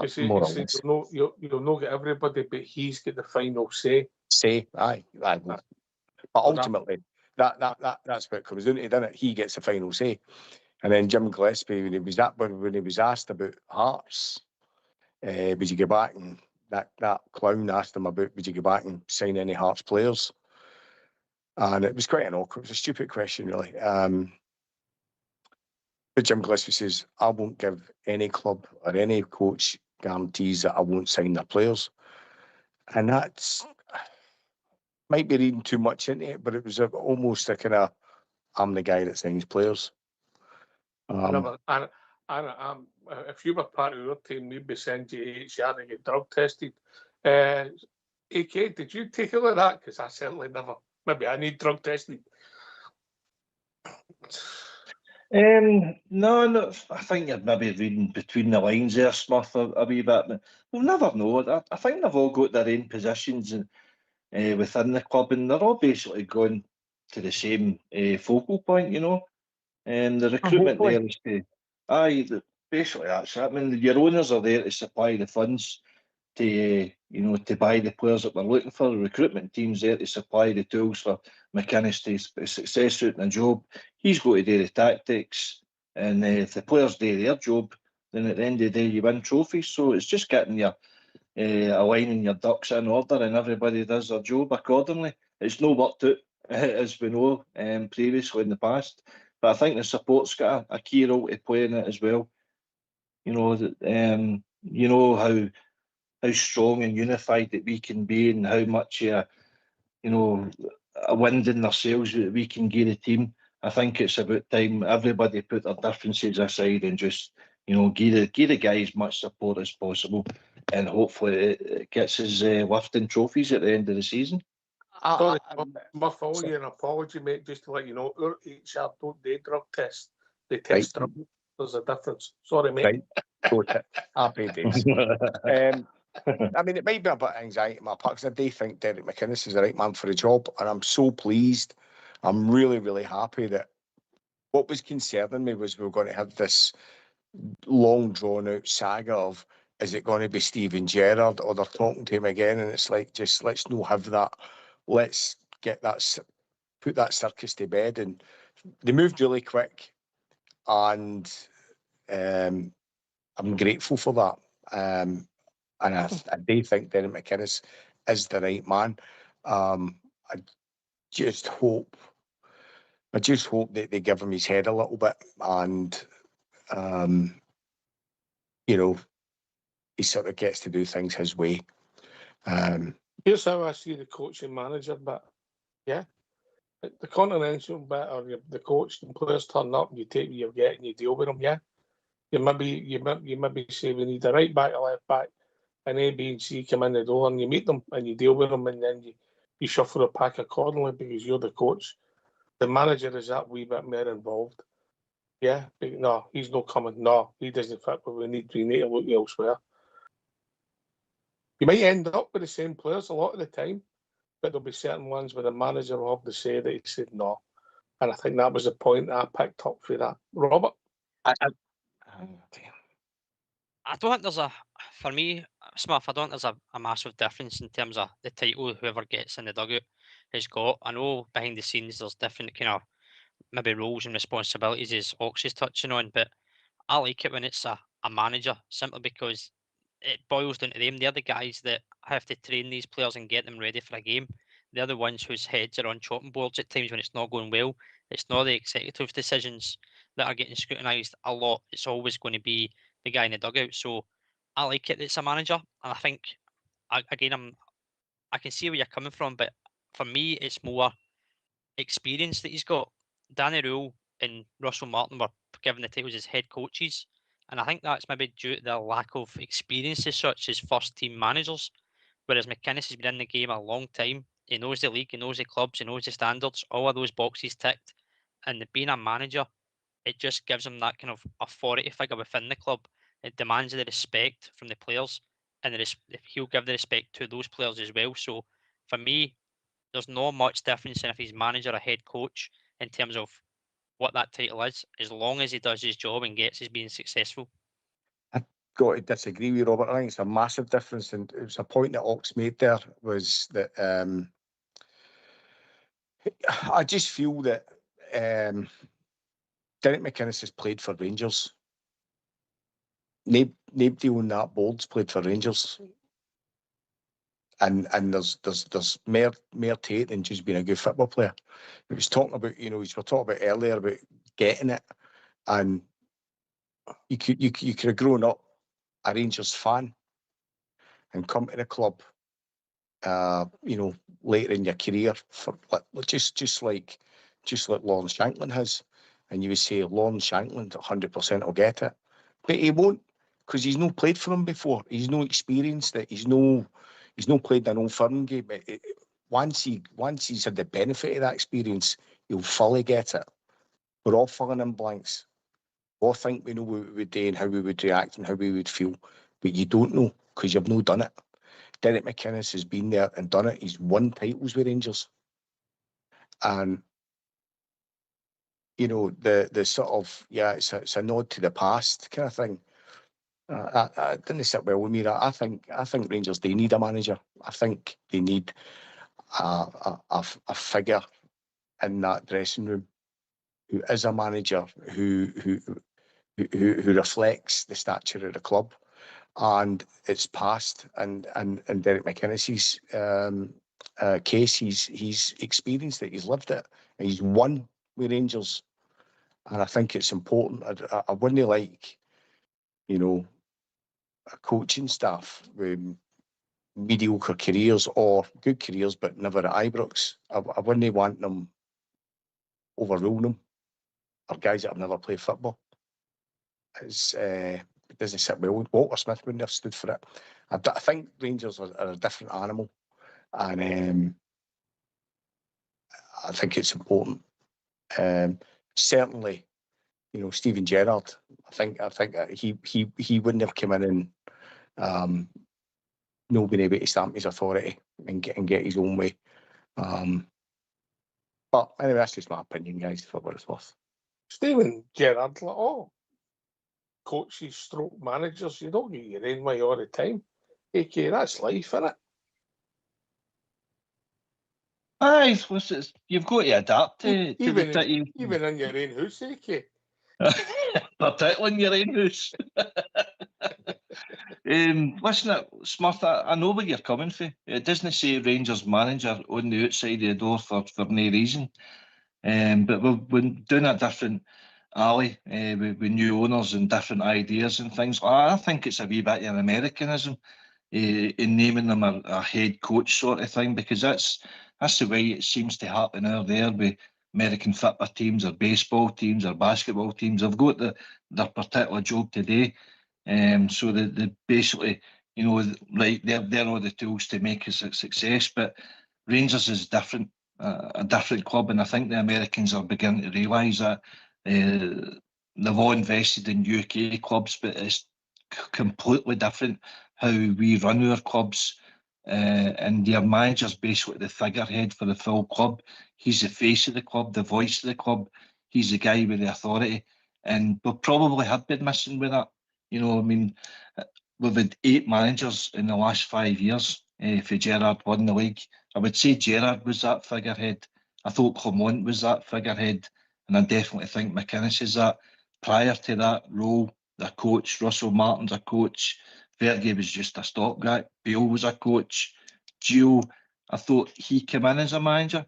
You see, you'll not get everybody, but he's got the final say. Aye. But ultimately, that's what it comes down to, doesn't it? He gets the final say. And then Jim Gillespie, when he was asked about Hearts, would you go back and that clown asked him about would you go back and sign any Hearts players? And it was quite an awkward, it was a stupid question, really. But Jim Gillespie says, I won't give any club or any coach guarantees that I won't sign their players. And that's, might be reading too much into it, but it was almost a kind of, I'm the guy that signs players. And if you were part of your team, we'd be sending you to HR to get drug tested. AK, did you take a look at that? Because I certainly never. Maybe I need drug testing. No, I think you're maybe reading between the lines there, Smith, a wee bit. But we'll never know. I think they've all got their own positions within the club, and they're all basically going to the same focal point, the recruitment there is basically that's it. I mean, your owners are there to supply the funds to you know, to buy the players that we're looking for. The recruitment team's there to supply the tools for McInnes to success out in a job. He's got to do the tactics, and if the players do their job, then at the end of the day you win trophies. So it's just getting your aligning your ducks in order, and everybody does their job accordingly. It's no worked out as we know previously in the past, but I think the support's got a key role to play in it as well. You know that you know how strong and unified that we can be, and how much you know a wind in their sails that we can give the team. I think it's about time everybody put their differences aside and just, you know, give the guys much support as possible, and hopefully it gets us lifting trophies at the end of the season. Sorry, my fault here, an apology, mate, just to let you know, our HR don't do drug tests. They test drug. There's a difference. Sorry, mate. Right. Happy days. I mean, it might be a bit of anxiety on my part, because I do think Derek McInnes is the right man for the job, and I'm so pleased. I'm really, really happy that what was concerning me was we were going to have this long drawn out saga of, is it going to be Steven Gerrard, or they're talking to him again, and it's like, just let's not have that. Let's get that, put that circus to bed. And they moved really quick, and I'm grateful for that. And I do think Derek McInnes is the right man. I just hope that they give him his head a little bit, and you know, he sort of gets to do things his way. Here's how I see the coaching manager bit. Yeah, the continental bit, or the coach and players turn up, and you take what you're getting, you deal with them. Yeah, you maybe say we need a right back, a left back, and A, B, and C come in the door, and you meet them and you deal with them, and then you shuffle the pack accordingly because you're the coach. The manager is that wee bit more involved. Yeah, but no, he's not coming. No, he doesn't fit what we need. We need to look elsewhere. You might end up with the same players a lot of the time, but there'll be certain ones where the manager will have to say that he said no. And I think that was the point that I picked up for that. Robert? I don't think there's for me, Smith, I don't think there's a massive difference in terms of the title whoever gets in the dugout has got. I know behind the scenes there's different kind of maybe roles and responsibilities as Ox is touching on, but I like it when it's a manager, simply because it boils down to them. They're the guys that have to train these players and get them ready for a game. They're the ones whose heads are on chopping boards at times when it's not going well. It's not the executive decisions that are getting scrutinised a lot. It's always going to be the guy in the dugout. So I like it that it's a manager. And I think, again, I can see where you're coming from, but for me, it's more experience that he's got. Danny Rule and Russell Martin were given the titles as head coaches, and I think that's maybe due to their lack of experience as such as first team managers. Whereas McInnes has been in the game a long time. He knows the league, he knows the clubs, he knows the standards, all of those boxes ticked. And being a manager, it just gives him that kind of authority figure within the club. It demands the respect from the players, and he'll give the respect to those players as well. So for me, there's not much difference in if he's manager or head coach in terms of what that title is, as long as he does his job and gets his being successful. Got to disagree with you, Robert. I think it's a massive difference, and it was a point that Ox made there, was that I just feel that Derek McInnes has played for Rangers. Nobody on that board's played for Rangers, and there's more to it than just being a good football player. He was talking about, we were talking about earlier about getting it, and you could have grown up a Rangers fan and come to the club, later in your career, for just like Lawrence Shanklin has, and you would say Lawrence Shanklin 100% will get it, but he won't, because he's not played for him before. He's no experienced it. He's no played an Old Firm game. Once he's had the benefit of that experience, he'll fully get it. We're all filling in blanks. We all think we know what we would do and how we would react and how we would feel, but you don't know because you've not done it. Derek McInnes has been there and done it. He's won titles with Rangers, and the sort of, it's a nod to the past kind of thing. I didn't sit well with me. I think Rangers, they need a manager. I think they need a figure in that dressing room who is a manager who reflects the stature of the club and its past. And Derek McInnes's case, he's experienced it, he's lived it, and he's won with Rangers. And I think it's important. I wouldn't like, you know, a coaching staff with mediocre careers or good careers but never at Ibrox. I wouldn't want them overrule them, or guys that have never played football. It doesn't sit well. Walter Smith wouldn't have stood for it. I think Rangers are a different animal, and I think it's important. Certainly, you know, Steven Gerrard. I think he wouldn't have come in and not been able to stamp his authority and get his own way. But anyway, that's just my opinion, guys, for what it's worth. Steven Gerrard, like all coaches, stroke managers, you don't get your own way all the time. AK, that's life, innit? Aye, you've got to adapt to Even the even in your own house, AK. particularly in your own house. Listen, Smurf, I know where you're coming from. It doesn't say Rangers manager on the outside of the door for no reason. But we've been doing a different alley with new owners and different ideas and things. I think it's a wee bit of an Americanism in naming them a head coach sort of thing, because that's the way it seems to happen out there with American football teams or baseball teams or basketball teams. They've got their particular job today. So they basically, you know, right, they're all the tools to make us a success. But Rangers is different, a different club, and I think the Americans are beginning to realise that. They've all invested in UK clubs, but it's completely different how we run our clubs. And their manager's basically the figurehead for the full club. He's the face of the club, the voice of the club. He's the guy with the authority, and we probably have been missing with that. You know, I mean, we've had 8 managers in the last 5 years. For Gerrard won the league, I would say Gerrard was that figurehead. I thought Clement was that figurehead, and I definitely think McInnes is that. Prior to that role, the coach, Russell Martin's a coach. Fergie was just a stopgap. Bale was a coach. Gio, I thought he came in as a manager,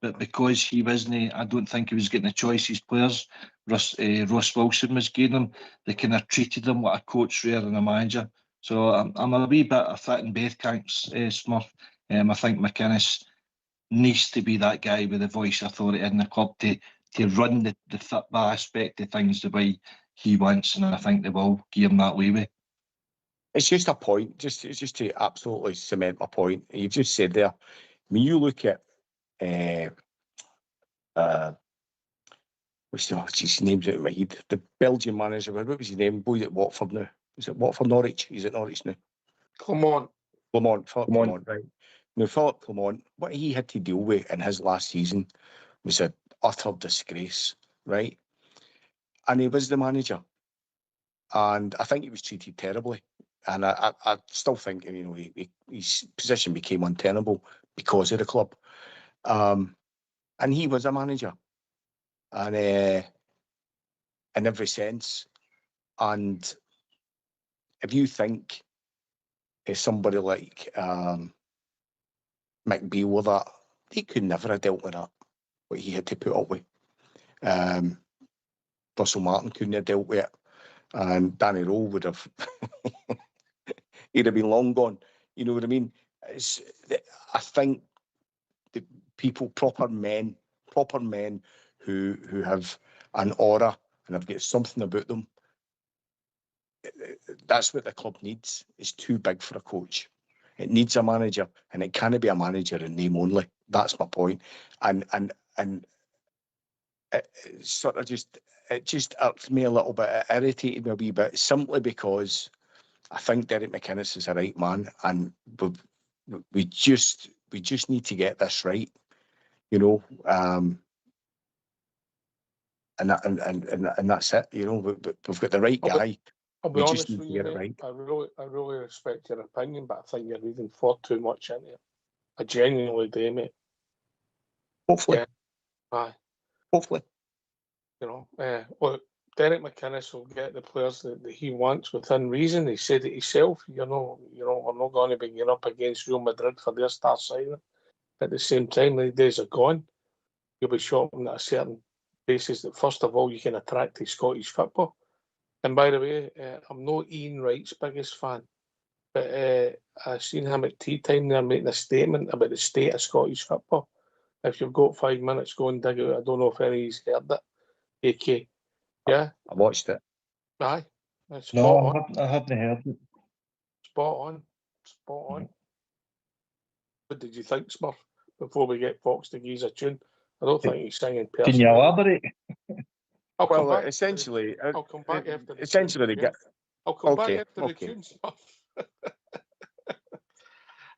but because he wasn't, I don't think he was getting the choice his players. Ross Wilson was getting them. They kind of treated him like a coach rather than a manager. So I'm a wee bit of fit in both camps, Smurf. I think McInnes needs to be that guy with the voice authority in the club to run the football aspect of things the way he wants, and I think they will give him that leeway. It's just a point, just to absolutely cement my point. You've just said there, when you look at what's his name's out of my head, the Belgian manager, what was his name? Boy at Watford now. Is it Watford, Norwich? He's at Norwich now. Clement, Philip Clement, right. Now, Philip Clement, what he had to deal with in his last season was an utter disgrace, right? And he was the manager. And I think he was treated terribly. And I still think, you know, his position became untenable because of the club. And he was a manager. And in every sense. And if you think if somebody like McBeal with that, he could never have dealt with that, what he had to put up with. Russell Martin couldn't have dealt with it. And Danny Rowe would have, he'd have been long gone. You know what I mean? I think the people, proper men who have an aura and have got something about them, that's what the club needs. It's too big for a coach. It needs a manager, and it can't be a manager in name only. That's my point. And it sort of just irked me a little bit. It irritated me a wee bit, simply because I think Derek McInnes is the right man, and we just need to get this right, you know. And that's it, you know. We've got the right guy. I'll be We just honest need with to you, get it mate. right. I really respect your opinion, but I think you're reading far too much into it. I genuinely do, mate. Hopefully. Yeah. Aye. Hopefully. You know, look, Derek McInnes will get the players that he wants within reason. He said it himself. We're not going to be getting up against Real Madrid for their star signing. At the same time, the days are gone. You'll be shopping at a certain basis that, first of all, you can attract to Scottish football. And by the way, I'm not Ian Wright's biggest fan, but I seen him at tea time there making a statement about the state of Scottish football. If you've got 5 minutes, go and dig it out. I don't know if anybody's heard it. AK, yeah? I watched it. Aye. Spot No, on. I haven't heard it. Spot on. Spot on. What did you think, Smurf, before we get Fox to give us a tune? I don't think he's singing personally. Can you elaborate? I'll come Well, back. essentially, I'll come back after the essentially, tune. they get. I'll come Okay, back after the okay. tune, Smurf.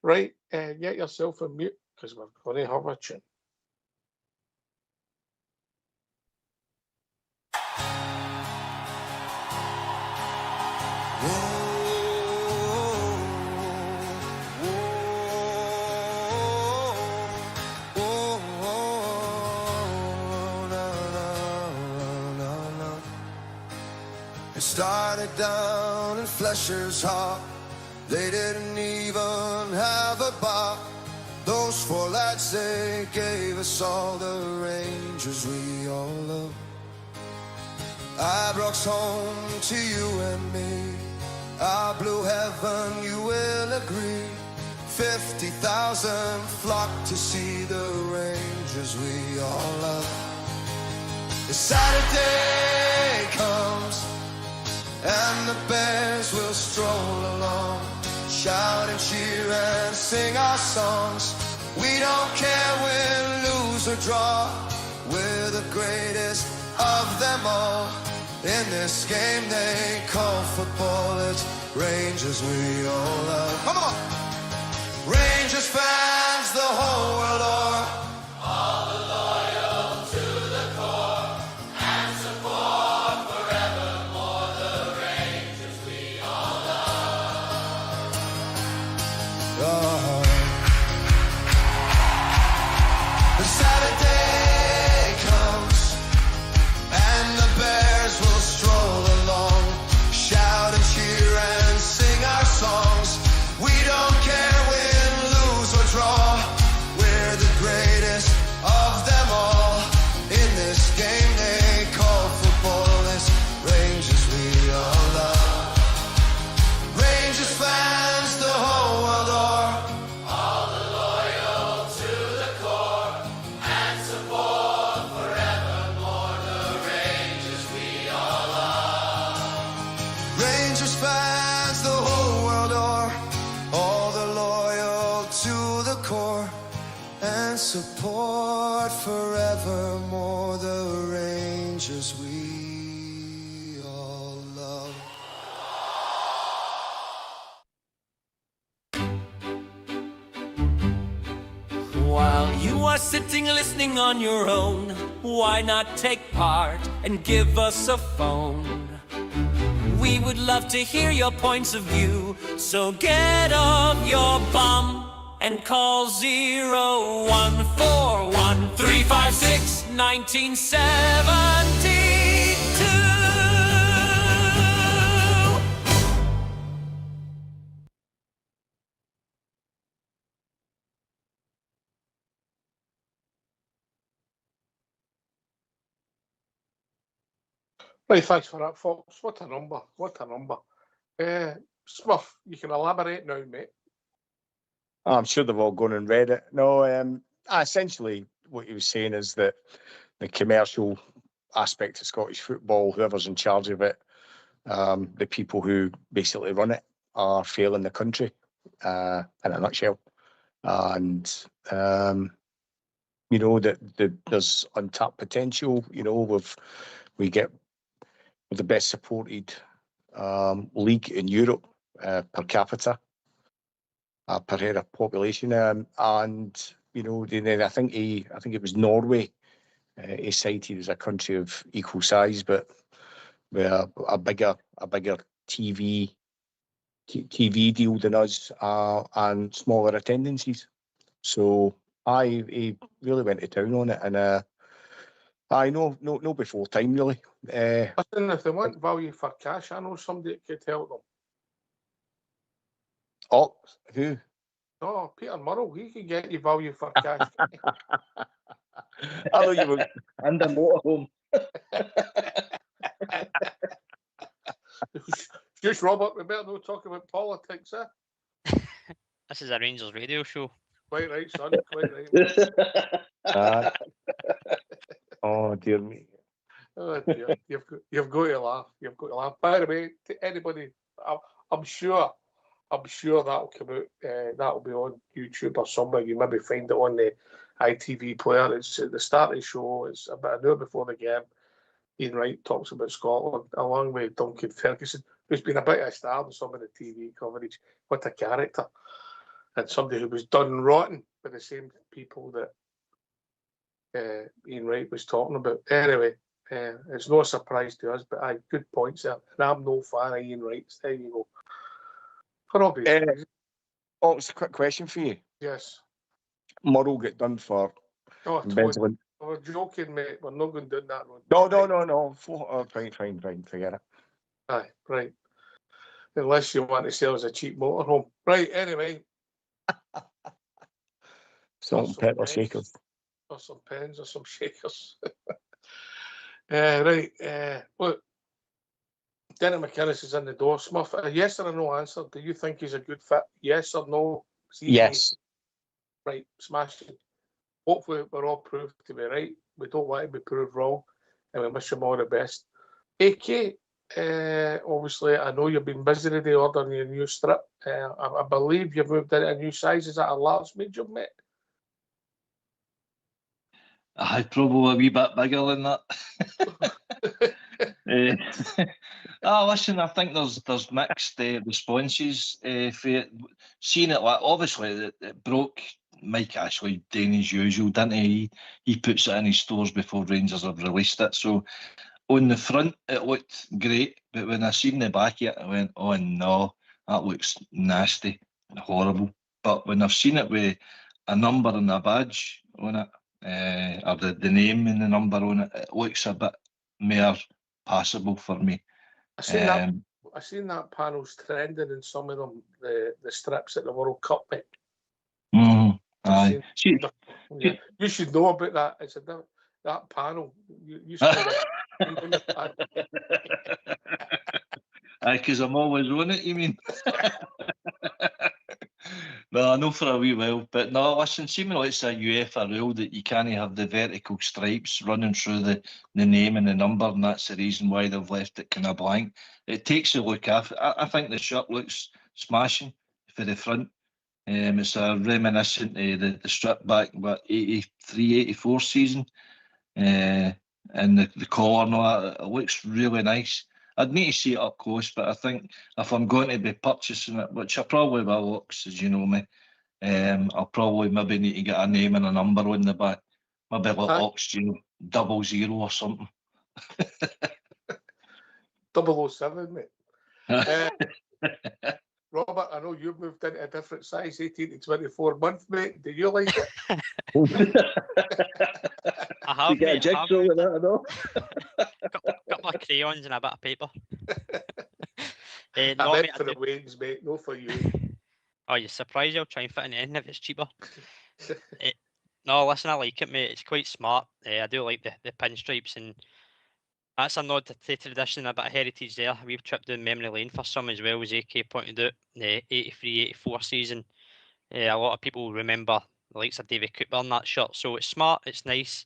Right, get yourself a mute, because we're going to have a tune. It started down in Flesher's Hall. They didn't even have a bar. Those four lads, they gave us all the Rangers we all love. Ibrox home to you and me. Our blue heaven, you will agree. 50,000 flocked to see the Rangers we all love. The Saturday comes and the Bears will stroll along, shout and cheer and sing our songs. We don't care win, lose or draw. We're the greatest of them all. In this game they call football, it's Rangers we all love. Come on! Rangers fans the whole world o'er, all the loyal to the core, and support forevermore the Rangers we all love. The Saturday comes and the Bears will stroll along, shout and cheer and sing our songs. We don't care win, lose or draw. We're the greatest of them all. In this game they call football, it's Rangers we all love. Rangers fans the whole world o'er, all the loyal to the core, and support forevermore the Rangers we all love. Rangers fans the whole world o'er, all the loyal to the core, and support forevermore the Rangers we all love. While you are sitting listening on your own, why not take part and give us a phone? We would love to hear your points of view, so get off your bum and call 0141 356 1972. Right, thanks for that, Fox. What a number. What a number. Smurf, you can elaborate now, mate. I'm sure they've all gone and read it. No, essentially what he was saying is that the commercial aspect of Scottish football, whoever's in charge of it, the people who basically run it are failing the country, in a nutshell. And, that there's untapped potential. We get the best supported league in Europe per capita. Per head of population, and then I think it was Norway. Is cited as a country of equal size, but with a bigger TV deal than us, and smaller attendances. So he really went to town on it, and I no before time really. Listen, if they want value for cash, I know somebody that could help them. Oh, who? Oh, Peter Murrow, he could get you value for cash. I know you were under motorhome. Just Robert, we better not talk about politics, eh? This is a Rangers radio show. Quite right, son. Quite right. Oh dear me. Oh dear, you've got to laugh. You've got to laugh. By the way, to anybody, I'm sure that'll come out. That'll be on YouTube or somewhere. You maybe find it on the ITV player. It's at the start of the show. It's about an hour before the game. Ian Wright talks about Scotland along with Duncan Ferguson, who's been a bit of a star in some of the TV coverage. What a character! And somebody who was done rotten by the same people that Ian Wright was talking about. Anyway, it's no surprise to us, but good points there. And I'm no fan of Ian Wright's. There you go. For obvious reasons. Oh, it's a quick question for you. Yes. Murrow get done for embezzling. We're joking, mate. We're not going down that road. No. Fine. Forget it. Aye, right. Unless you want to sell us a cheap motorhome. Right, anyway. Salt and pepper shakers. Or some pens or some shakers. Right. Look, Derek McInnes is in the door. Smurf, a yes or a no answer. Do you think he's a good fit? Yes or no? Yes. Right, smashing. Hopefully we're all proved to be right. We don't want to be proved wrong, and we wish him all the best. AK, obviously, I know you've been busy today ordering your new strip. I believe you've moved into a new size. Is that a large, medium, mate? I'd probably a wee bit bigger than that. Listen, I think there's mixed responses for it. Seeing it, like, obviously it broke Mike Ashley doing his usual, didn't he? He puts it in his stores before Rangers have released it. So on the front it looked great, but when I seen the back of it, I went, oh no, that looks nasty and horrible. But when I've seen it with a number and a badge on it, or the name and the number on it, it looks a bit more passable for me. I seen that panels trending in some of them, the strips at the World Cup, mate. Aye. You should know about that. It's that panel. You spend on the panel. Aye, because I'm always on it, you mean? No, I know for a wee while, but no, listen, seemingly it's a UEFA rule that you can't have the vertical stripes running through the name and the number, and that's the reason why they've left it kind of blank. It takes the look off. I think the shirt looks smashing for the front. It's a reminiscent of the strip back, 83, 84 season. And the collar and all that, it looks really nice. I'd need to see it up close, but I think if I'm going to be purchasing it, which I probably will, Ox, as you know me, I'll probably maybe need to get a name and a number on the back. Maybe like Ox 00 or something. 007, mate. Robert, I know you've moved into a different size, 18 to 24 month, mate. Do you like it? I have, you get a jigsaw with that, I know. Couple of crayons and a bit of paper. I meant for the Waynes, mate, no for you. Oh, you're surprised I'll try and fit in if it's cheaper. No, listen, I like it, mate. It's quite smart. I do like the pinstripes, and that's a nod to tradition, a bit of heritage there. We've tripped down memory lane for some as well, as AK pointed out. The 83-84 season. A lot of people remember the likes of David Cooper in that shirt, so it's smart, it's nice.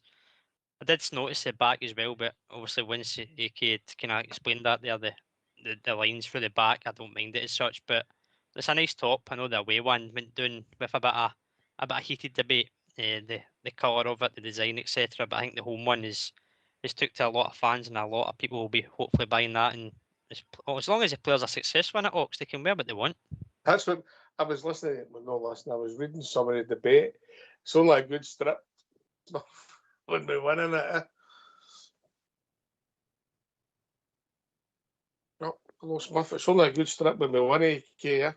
I did notice the back as well, but obviously once AK had kind of explained that there, the lines through the back, I don't mind it as such, but it's a nice top. I know the away one went down with a bit of heated debate, the colour of it, the design, etc. But I think the home one is took to a lot of fans, and a lot of people will be hopefully buying that. And as long as the players are successful in it, Ox, they can wear what they want. That's what I was listening. Well, no, listening. I was reading some of the debate. It's only a good strip when we winning it. Oh, Hello, Smith. It's only a good strip with me one yeah.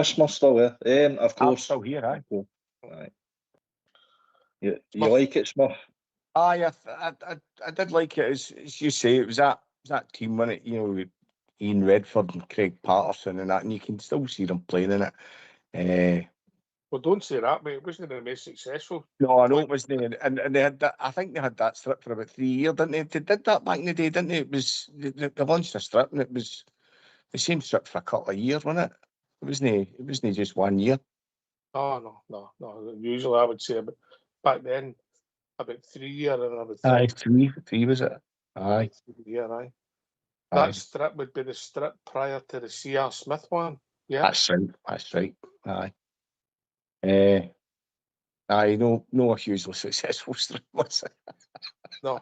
Smith's still there. Of I'm course. still here, aye. Aye. You like it, Smith? Aye, I did like it. As you say, it was that team when it, with Ian Redford and Craig Patterson and that, and you can still see them playing in it. Well, don't say that, mate. It wasn't the most successful. No, I know it wasn't, and they had that. I think they had that strip for about 3 years, didn't they? They did that back in the day, didn't they? It was they launched a strip, and it was the same strip for a couple of years, wasn't it? It wasn't just 1 year. Oh no. Usually I would say back then about 3 years, and I would Aye, think three was it? Aye, aye. aye. That strip would be the strip prior to the C.R. Smith one. Yeah. That's right. Aye. Aye, no, a hugely successful strip, was it? No.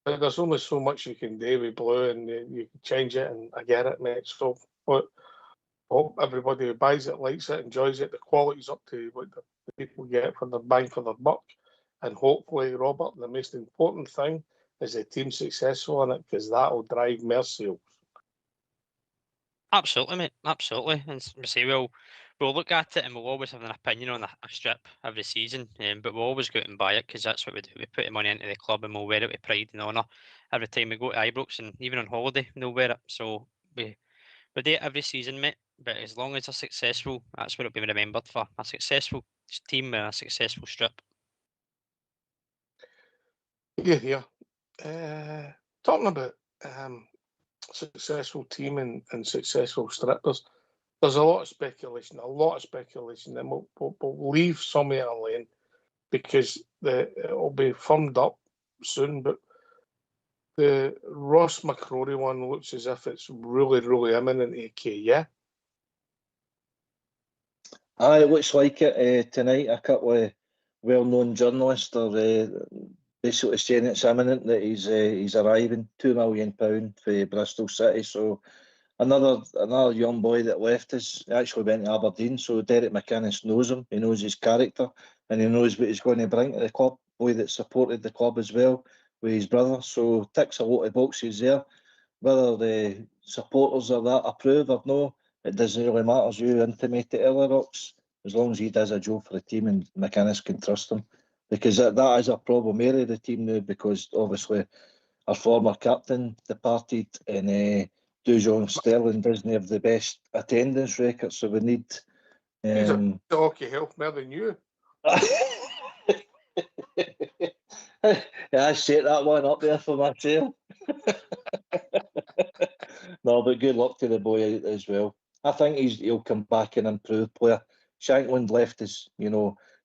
But there's only so much you can do with blue, and you can change it, and I get it, mate. So, but hope everybody who buys it, likes it, enjoys it. The quality's up to what the people get for their bang for their buck, and hopefully, Robert, the most important thing is the team successful in it, because that will drive more sales. Absolutely, mate. Absolutely. And we say we'll look at it and we'll always have an opinion on a strip every season. But we'll always go out and buy it because that's what we do. We put the money into the club and we'll wear it with pride and honour every time we go to Ibrox, and even on holiday they'll wear it. So we do it every season, mate. But as long as they're successful, that's what it'll be remembered for. A successful team and a successful strip. Yeah. Talking about successful team and successful strip, there's a lot of speculation, and we'll leave some of it alone because it'll be firmed up soon. But the Ross McCrory one looks as if it's really, really imminent, AK, yeah? Aye, it looks like it tonight. A couple of well-known journalists are basically saying it's imminent that he's arriving. £2 million for Bristol City. So another young boy that left us actually went to Aberdeen. So Derek McInnes knows him. He knows his character, and he knows what he's going to bring to the club. Boy that supported the club as well with his brother. So ticks a lot of boxes there. Whether the supporters of that approve or no, it doesn't really matter. You intimate to Ellerox as long as he does a job for the team and McInnes can trust him. Because that is a problem area of the team now, because obviously our former captain departed and Dujon Sterling doesn't have the best attendance record, so we need... He's a hockey help more than you. Yeah, I set that one up there for myself. No, but good luck to the boy as well. I think he'll come back an improved player. Shankland left us,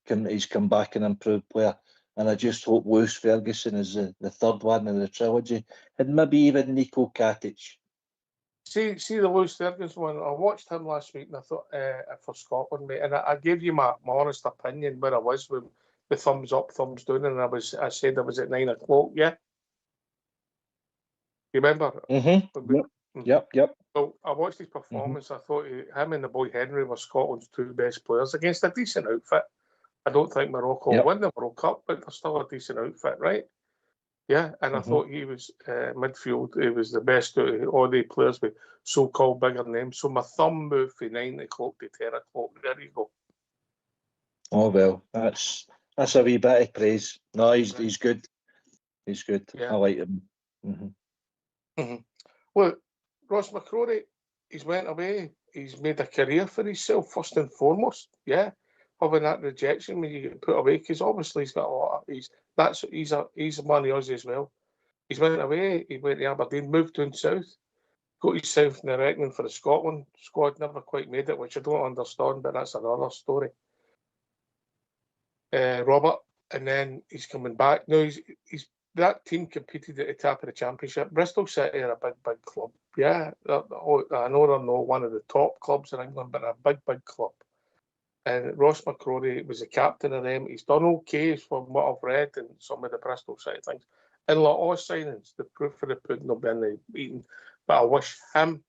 he's come back an improved player. And I just hope Lewis Ferguson is the third one in the trilogy. And maybe even Nico Katic. See the Lewis Ferguson one. I watched him last week and I thought for Scotland, mate, and I gave you my honest opinion where I was with the thumbs up, thumbs down, and I said I was at 9 o'clock. Yeah, you remember? Yep. Well, I watched his performance. I thought him and the boy Henry were Scotland's two best players against a decent outfit. I don't think Morocco will win the World Cup, but they're still a decent outfit, right? Yeah, and I thought he was midfield. He was the best out of all the players with so-called bigger names. So my thumb moved from 9 o'clock to 10 o'clock. There you go. Oh well, that's a wee bit of praise. No, he's good. He's good. Yeah. I like him. Well, Ross McCrory, he's went away. He's made a career for himself first and foremost. Yeah, having that rejection when you get put away, because obviously he's got a lot. He's one of us as well. He's went away. He went to Aberdeen, moved down south, got himself in the reckoning for the Scotland squad. Never quite made it, which I don't understand, but that's another story. Robert, and then he's coming back. Now he's that team competed at the top of the championship. Bristol City are a big club. Yeah, I know they're not one of the top clubs in England, but a big club. And Ross McCrory was the captain of them. He's done okay from what I've read and some of the Bristol City things. And like all signings, the proof of the pudding will be in the eating. But I wish him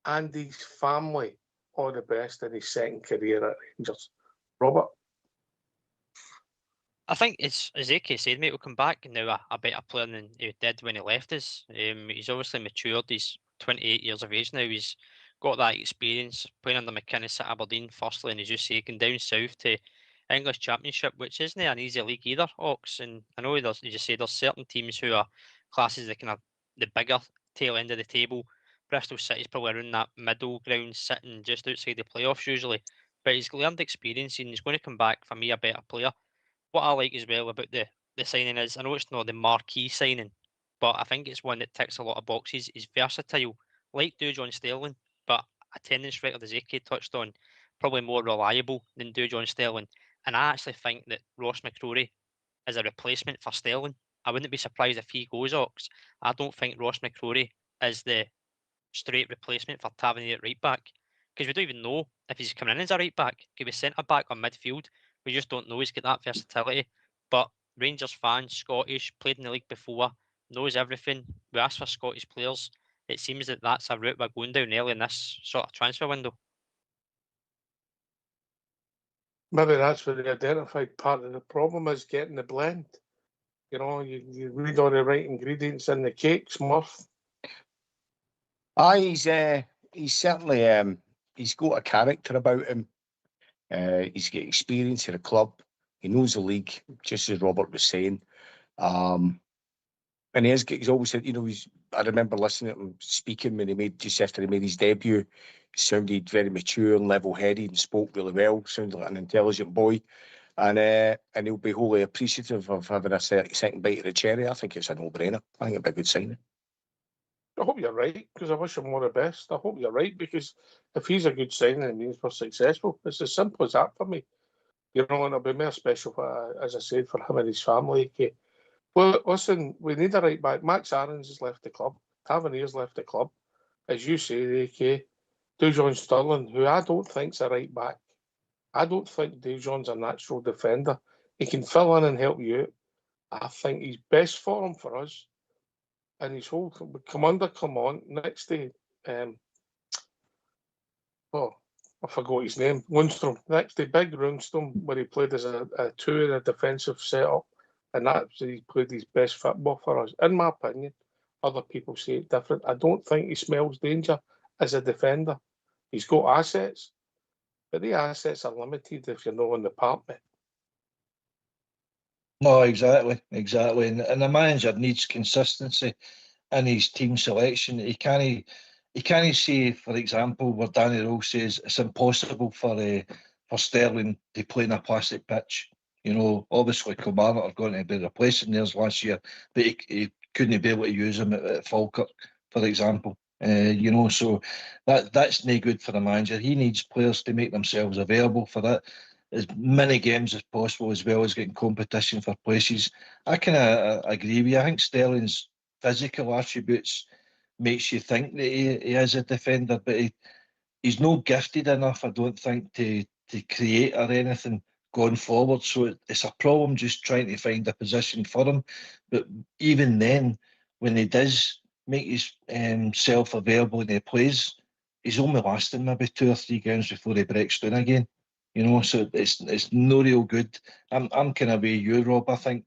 and his family all the best in his second career at Rangers. Robert? I think it's as AK said, mate, will come back now a better player than he did when he left us. He's obviously matured. He's 28 years of age now. He's got that experience playing under McInnes at Aberdeen, firstly, and as you say, going down south to English Championship, which isn't an easy league either, Ox. And I know there's, as you say, there's certain teams who are classes that kind of the bigger tail end of the table. Bristol City's probably around that middle ground, sitting just outside the playoffs usually. But he's learned experience and he's going to come back for me a better player. What I like as well about the signing is I know it's not the marquee signing, but I think it's one that ticks a lot of boxes. He's versatile, like John Sterling, but attendance record, as AK touched on, probably more reliable than John Sterling. And I actually think that Ross McCrory is a replacement for Sterling. I wouldn't be surprised if he goes, Ox. I don't think Ross McCrory is the straight replacement for Tavernier at right back because we don't even know if he's coming in as a right back. Could be centre back or midfield. We just don't know. He's got that versatility. But Rangers fan, Scottish, played in the league before, knows everything. We asked for Scottish players. It seems that that's a route we're going down early in this sort of transfer window. Maybe that's where they identified part of the problem is getting the blend. You know, you read all the right ingredients in the cake, Smurf. He's certainly he's got a character about him. He's got experience at the club. He knows the league, just as Robert was saying. And he's always said, you know, I remember listening to him speaking when just after he made his debut. He sounded very mature and level-headed and spoke really well. Sounded like an intelligent boy. And he'll be wholly appreciative of having a second bite of the cherry. I think it's a no-brainer. I think it'd be a good signing. I hope you're right, because I wish him all the best. I hope you're right, because if he's a good signing, it means we're successful. It's as simple as that for me. You know, and it'll be more special, as I said, for him and his family. Okay. Well, listen, we need a right back. Max Aarons has left the club. Tavernier's left the club. As you say, AK, Dujon Sterling, who I don't think's a right back. I don't think Dujon's a natural defender. He can fill in and help you out. I think he's best for him for us. And his whole commander come on next to I forgot his name, Lundstrom, next to Big Lundstrom, where he played as a two in a defensive setup, and that's he played his best football for us. In my opinion, other people say it different. I don't think he smells danger as a defender. He's got assets, but the assets are limited if you're not on the park, mate. No, exactly. And the manager needs consistency in his team selection. He can't say, for example, where Danny Rose says it's impossible for Sterling to play in a plastic pitch. You know, obviously Kilmarnock are going to be replacing theirs last year, but he couldn't be able to use him at Falkirk, for example. You know, so that's no good for the manager. He needs players to make themselves available for that. As many games as possible, as well as getting competition for places. I kind of agree with you. I think Sterling's physical attributes makes you think that he is a defender, but he's not gifted enough, I don't think, to create or anything going forward. So it's a problem just trying to find a position for him. But even then, when he does make himself available and he plays, he's only lasting maybe 2 or 3 games before he breaks down again. You know, so it's no real good. I'm kind of with you, Rob. I think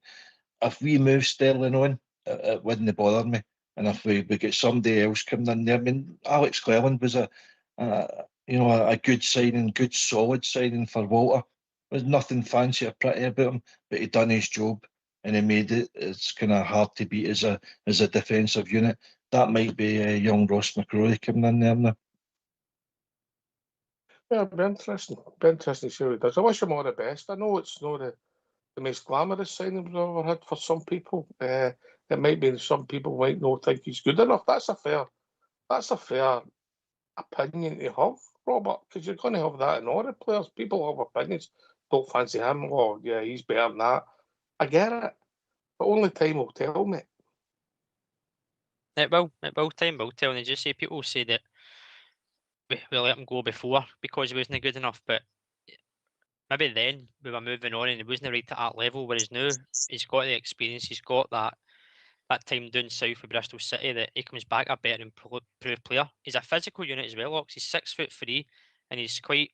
if we move Sterling on, it wouldn't bother me. And if we get somebody else coming in there, I mean, Alex Cleland was a good signing, good solid signing for Walter. There's nothing fancy or pretty about him, but he done his job and he made it. It's kind of hard to beat as a defensive unit. That might be young Ross McCrory coming in there now. Yeah, it'd be interesting. Be interesting to see what he does. I wish him all the best. I know it's not the most glamorous signing we've ever had for some people. It might be some people might not think he's good enough. That's a fair opinion to have, Robert, because you're going to have that in all the players. People have opinions. Don't fancy him. Oh, yeah, he's better than that. I get it, but only time will tell, mate. It will. Time will tell. And as you say, people say that we let him go before because he wasn't good enough, but maybe then we were moving on and he wasn't right at that level. Whereas now he's got the experience, he's got that time down south with Bristol City that he comes back a better improved player. He's a physical unit as well, Ox. He's 6'3" and he's quite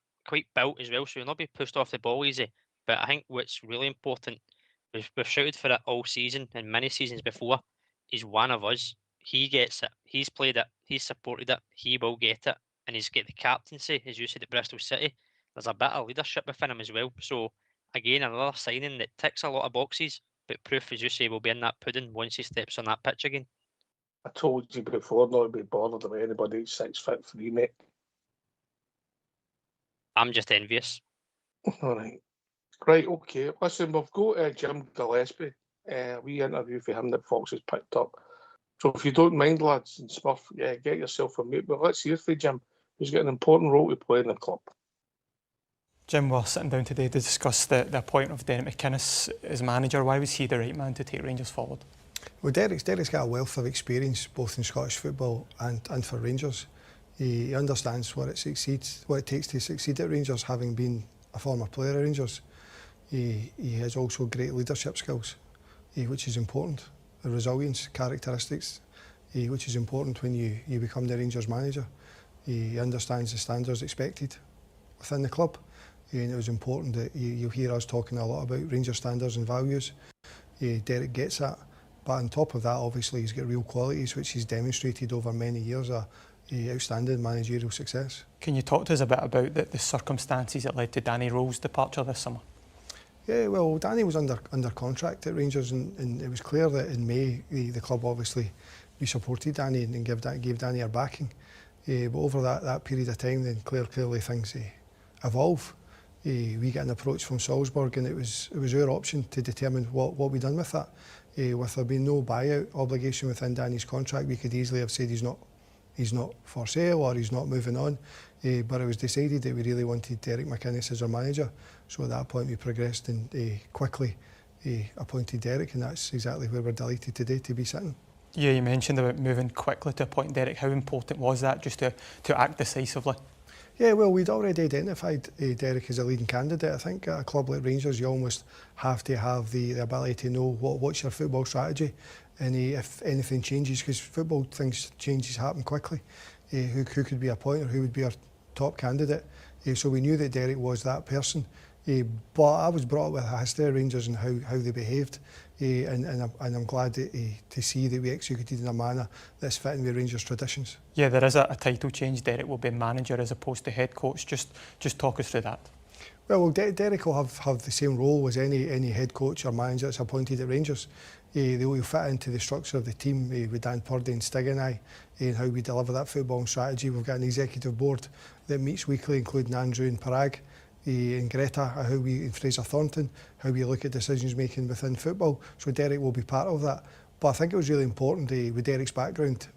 built as well, so he'll not be pushed off the ball easy. But I think what's really important We've shouted for it all season and many seasons before. He's one of us. He gets it. He's played it. He's supported it. He will get it. And he's got the captaincy, as you said, at Bristol City. There's a bit of leadership within him as well. So, again, another signing that ticks a lot of boxes, but proof, as you say, will be in that pudding once he steps on that pitch again. I told you before not to be bothered about anybody at 6'3", mate. I'm just envious. All right. Right, okay. Listen, we've got Jim Gillespie. We interview for him that Fox has picked up. So if you don't mind, lads and Smurf, yeah, get yourself a mute. But let's hear from Jim, who's got an important role to play in the club. Jim, we're sitting down today to discuss the appointment of Derek McInnes as manager. Why was he the right man to take Rangers forward? Well, Derek's got a wealth of experience both in Scottish football and for Rangers. He understands what it takes to succeed at Rangers, having been a former player at Rangers. He has also great leadership skills, which is important. The resilience characteristics, which is important when you become the Rangers manager. He understands the standards expected within the club, and it was important that you'll hear us talking a lot about Rangers standards and values. Derek gets that, but on top of that, obviously, he's got real qualities which he's demonstrated over many years. Outstanding managerial success. Can you talk to us a bit about the circumstances that led to Danny Rowe's departure this summer? Yeah, well, Danny was under contract at Rangers, and it was clear that in May the club obviously we supported Danny and gave Danny our backing. But over that period of time, then clearly things evolve. We get an approach from Salzburg, and it was our option to determine what we done with that. With there being no buyout obligation within Danny's contract, we could easily have said he's not for sale or he's not moving on. But it was decided that we really wanted Derek McInnes as our manager. So at that point we progressed and quickly appointed Derek, and that's exactly where we're delighted today to be sitting. Yeah, you mentioned about moving quickly to appoint Derek. How important was that, just to act decisively? Yeah, well, we'd already identified Derek as a leading candidate. I think at a club like Rangers, you almost have to have the ability to know what's your football strategy, and if anything changes, because football changes happen quickly, who could be appointed, who would be our top candidate. So we knew that Derek was that person. But I was brought up with a history of Rangers and how they behaved, and I'm glad to see that we executed in a manner that's fitting with Rangers traditions. Yeah, there is a title change. Derek will be manager as opposed to head coach. Just talk us through that. Well, Derek will have the same role as any head coach or manager that's appointed at Rangers. They will fit into the structure of the team with Dan Purdy and Stig and I, and how we deliver that football strategy. We've got an executive board that meets weekly, including Andrew and Parag, and Greta, and Fraser Thornton, how we look at decisions making within football. So Derek will be part of that. But I think it was really important with Derek's background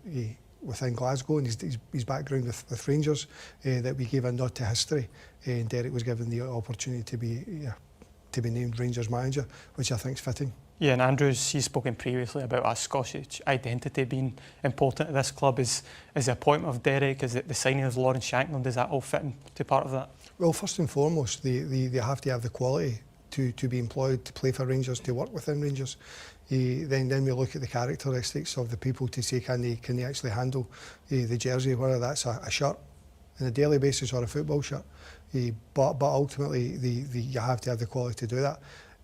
within Glasgow and his background with Rangers, that we gave a nod to history, and Derek was given the opportunity to be named Rangers manager, which I think is fitting. Yeah, and Andrew's, he's spoken previously about a Scottish identity being important at this club. Is the appointment of Derek, is it the signing of Lawrence Shankland, does that all fit into part of that? Well, first and foremost, they have to have the quality to be employed, to play for Rangers, to work within Rangers. Then we look at the characteristics of the people to say, can they actually handle the jersey, whether that's a shirt on a daily basis or a football shirt. But ultimately, you have to have the quality to do that.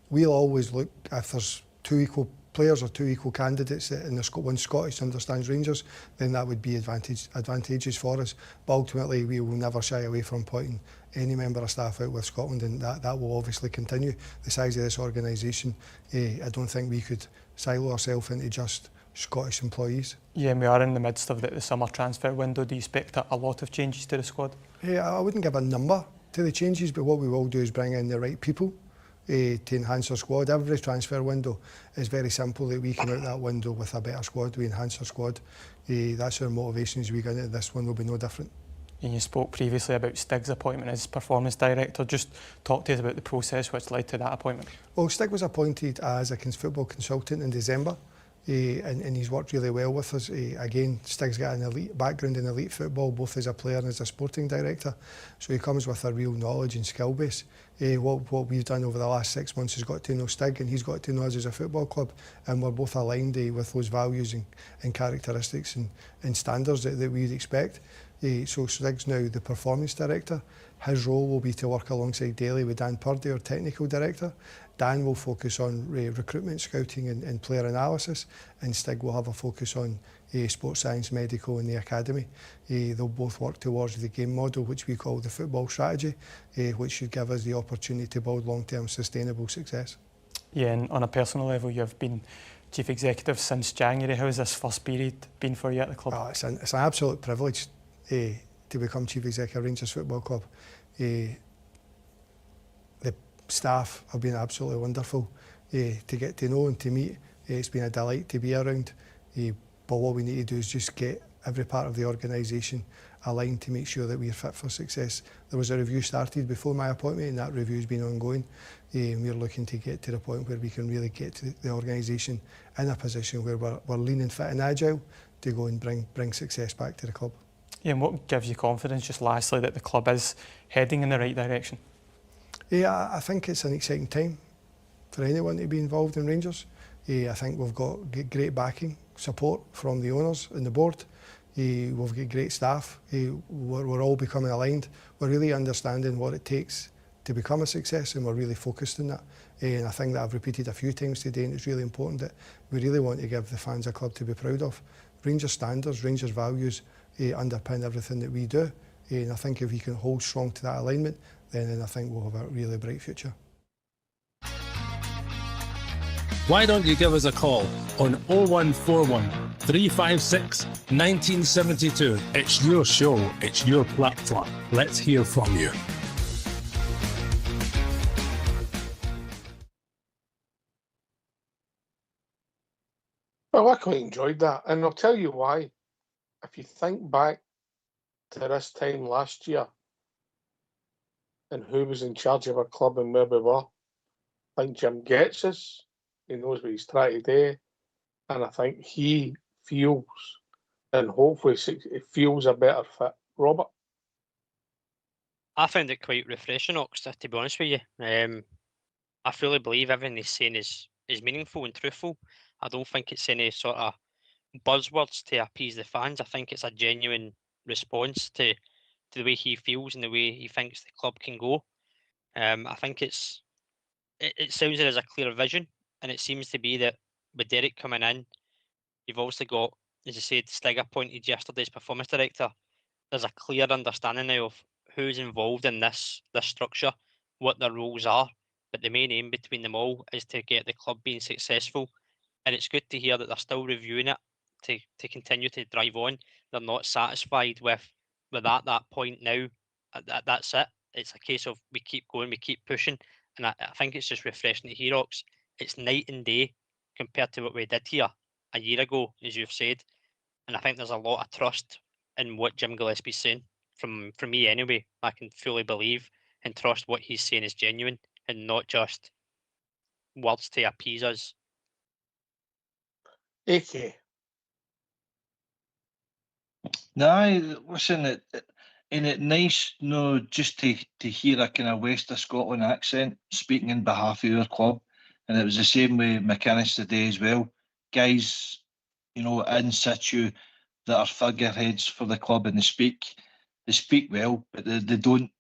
We'll always look, if there's two equal players or two equal candidates and one Scottish understands Rangers, then that would be advantageous for us. But ultimately, we will never shy away from pointing any member of staff out with Scotland, and that will obviously continue. The size of this organisation, I don't think we could silo ourselves into just Scottish employees. Yeah, and we are in the midst of the summer transfer window. Do you expect a lot of changes to the squad? I wouldn't give a number to the changes, but what we will do is bring in the right people to enhance our squad. Every transfer window is very simple, that we come out that window with a better squad, we enhance our squad. That's our motivations. We go into this one will be no different. And you spoke previously about Stig's appointment as performance director. Just talk to us about the process which led to that appointment. Well, Stig was appointed as a football consultant in December, and he's worked really well with us. Again, Stig's got an elite background in elite football, both as a player and as a sporting director, so he comes with a real knowledge and skill base. What we've done over the last 6 months is got to know Stig, and he's got to know us as a football club, and we're both aligned with those values and characteristics and standards that we'd expect. So Stig's now the performance director. His role will be to work alongside daily with Dan Purdy, our technical director, Dan will focus on recruitment, scouting and player analysis, and Stig will have a focus on sports science, medical and the academy. They'll both work towards the game model, which we call the football strategy, which should give us the opportunity to build long-term sustainable success. Yeah, and on a personal level, you've been Chief Executive since January. How has this first period been for you at the club? It's an absolute privilege to become Chief Executive of Rangers Football Club. The staff have been absolutely wonderful to get to know and to meet. It's been a delight to be around. But what we need to do is just get every part of the organisation aligned to make sure that we're fit for success. There was a review started before my appointment, and that review's been ongoing. We're looking to get to the point where we can really get to the organisation in a position where we're lean and fit and agile to go and bring success back to the club. Yeah, and what gives you confidence, just lastly, that the club is heading in the right direction? Yeah, I think it's an exciting time for anyone to be involved in Rangers. I think we've got great backing, support from the owners and the board. We've got great staff. We're all becoming aligned. We're really understanding what it takes to become a success, and we're really focused on that. And I think that I've repeated a few times today, and it's really important that we really want to give the fans a club to be proud of. Rangers standards, Rangers values underpin everything that we do. And I think if we can hold strong to that alignment, then I think we'll have a really bright future. Why don't you give us a call on 0141 356 1972? It's your show, it's your platform. Let's hear from you. Well, I quite enjoyed that, and I'll tell you why. If you think back to this time last year and who was in charge of our club and where we were, I think Jim gets us. He knows what he's trying to do, and I think he feels, and hopefully it feels a better fit. Robert? I found it quite refreshing, Oxter, to be honest with you. I fully believe everything he's saying is meaningful and truthful. I don't think it's any sort of buzzwords to appease the fans. I think it's a genuine response to the way he feels and the way he thinks the club can go. I think it sounds like there's a clear vision, and it seems to be that with Derek coming in, you've also got, as you said, Stig appointed yesterday as performance director. There's a clear understanding now of who's involved in this structure, what their roles are, but the main aim between them all is to get the club being successful. And it's good to hear that they're still reviewing it to continue to drive on. They're not satisfied with at that point now. That's it. It's a case of we keep going, we keep pushing, and I think it's just refreshing to hear, Ox. It's night and day compared to what we did here a year ago, as you've said. And I think there's a lot of trust in what Jim Gillespie's saying. From me anyway, I can fully believe and trust what he's saying is genuine and not just words to appease us. AK. No, listen, it's nice, just to hear a kind of West of Scotland accent speaking in behalf of our club, and it was the same with McInnes today as well. Guys, in situ that are figureheads for the club, and they speak well, but they don't,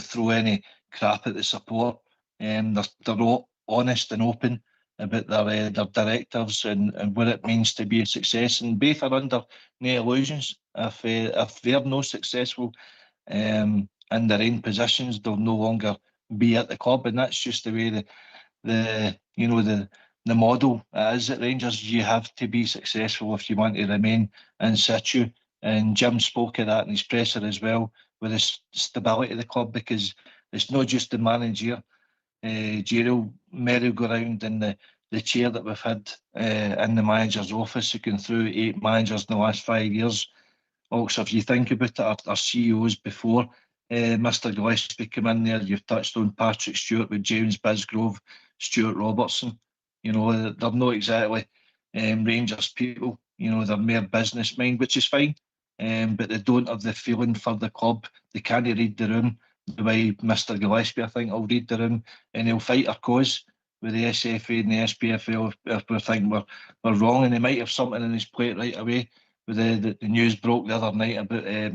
throw any crap at the support. They're all honest and open about their directives and what it means to be a success, and both are under no illusions. If they're not successful in their own positions, they'll no longer be at the club, and that's just the way the model is at Rangers. You have to be successful if you want to remain in situ, and Jim spoke of that in his presser as well, with the stability of the club, because it's not just the manager. Gerald merry-go-round in the chair that we've had in the manager's office, who gone through 8 managers in the last 5 years. Also, if you think about it, our CEOs before Mr Gillespie came in there, you've touched on Patrick Stewart with James Bisgrove, Stuart Robertson. They're not exactly Rangers people. They're mere business mind, which is fine, but they don't have the feeling for the club. They can't read the room the way Mr Gillespie, I think, will read the room, and he'll fight our cause with the SFA and the SPFL if we think we're wrong, and he might have something in his plate right away. With the news broke the other night about Derek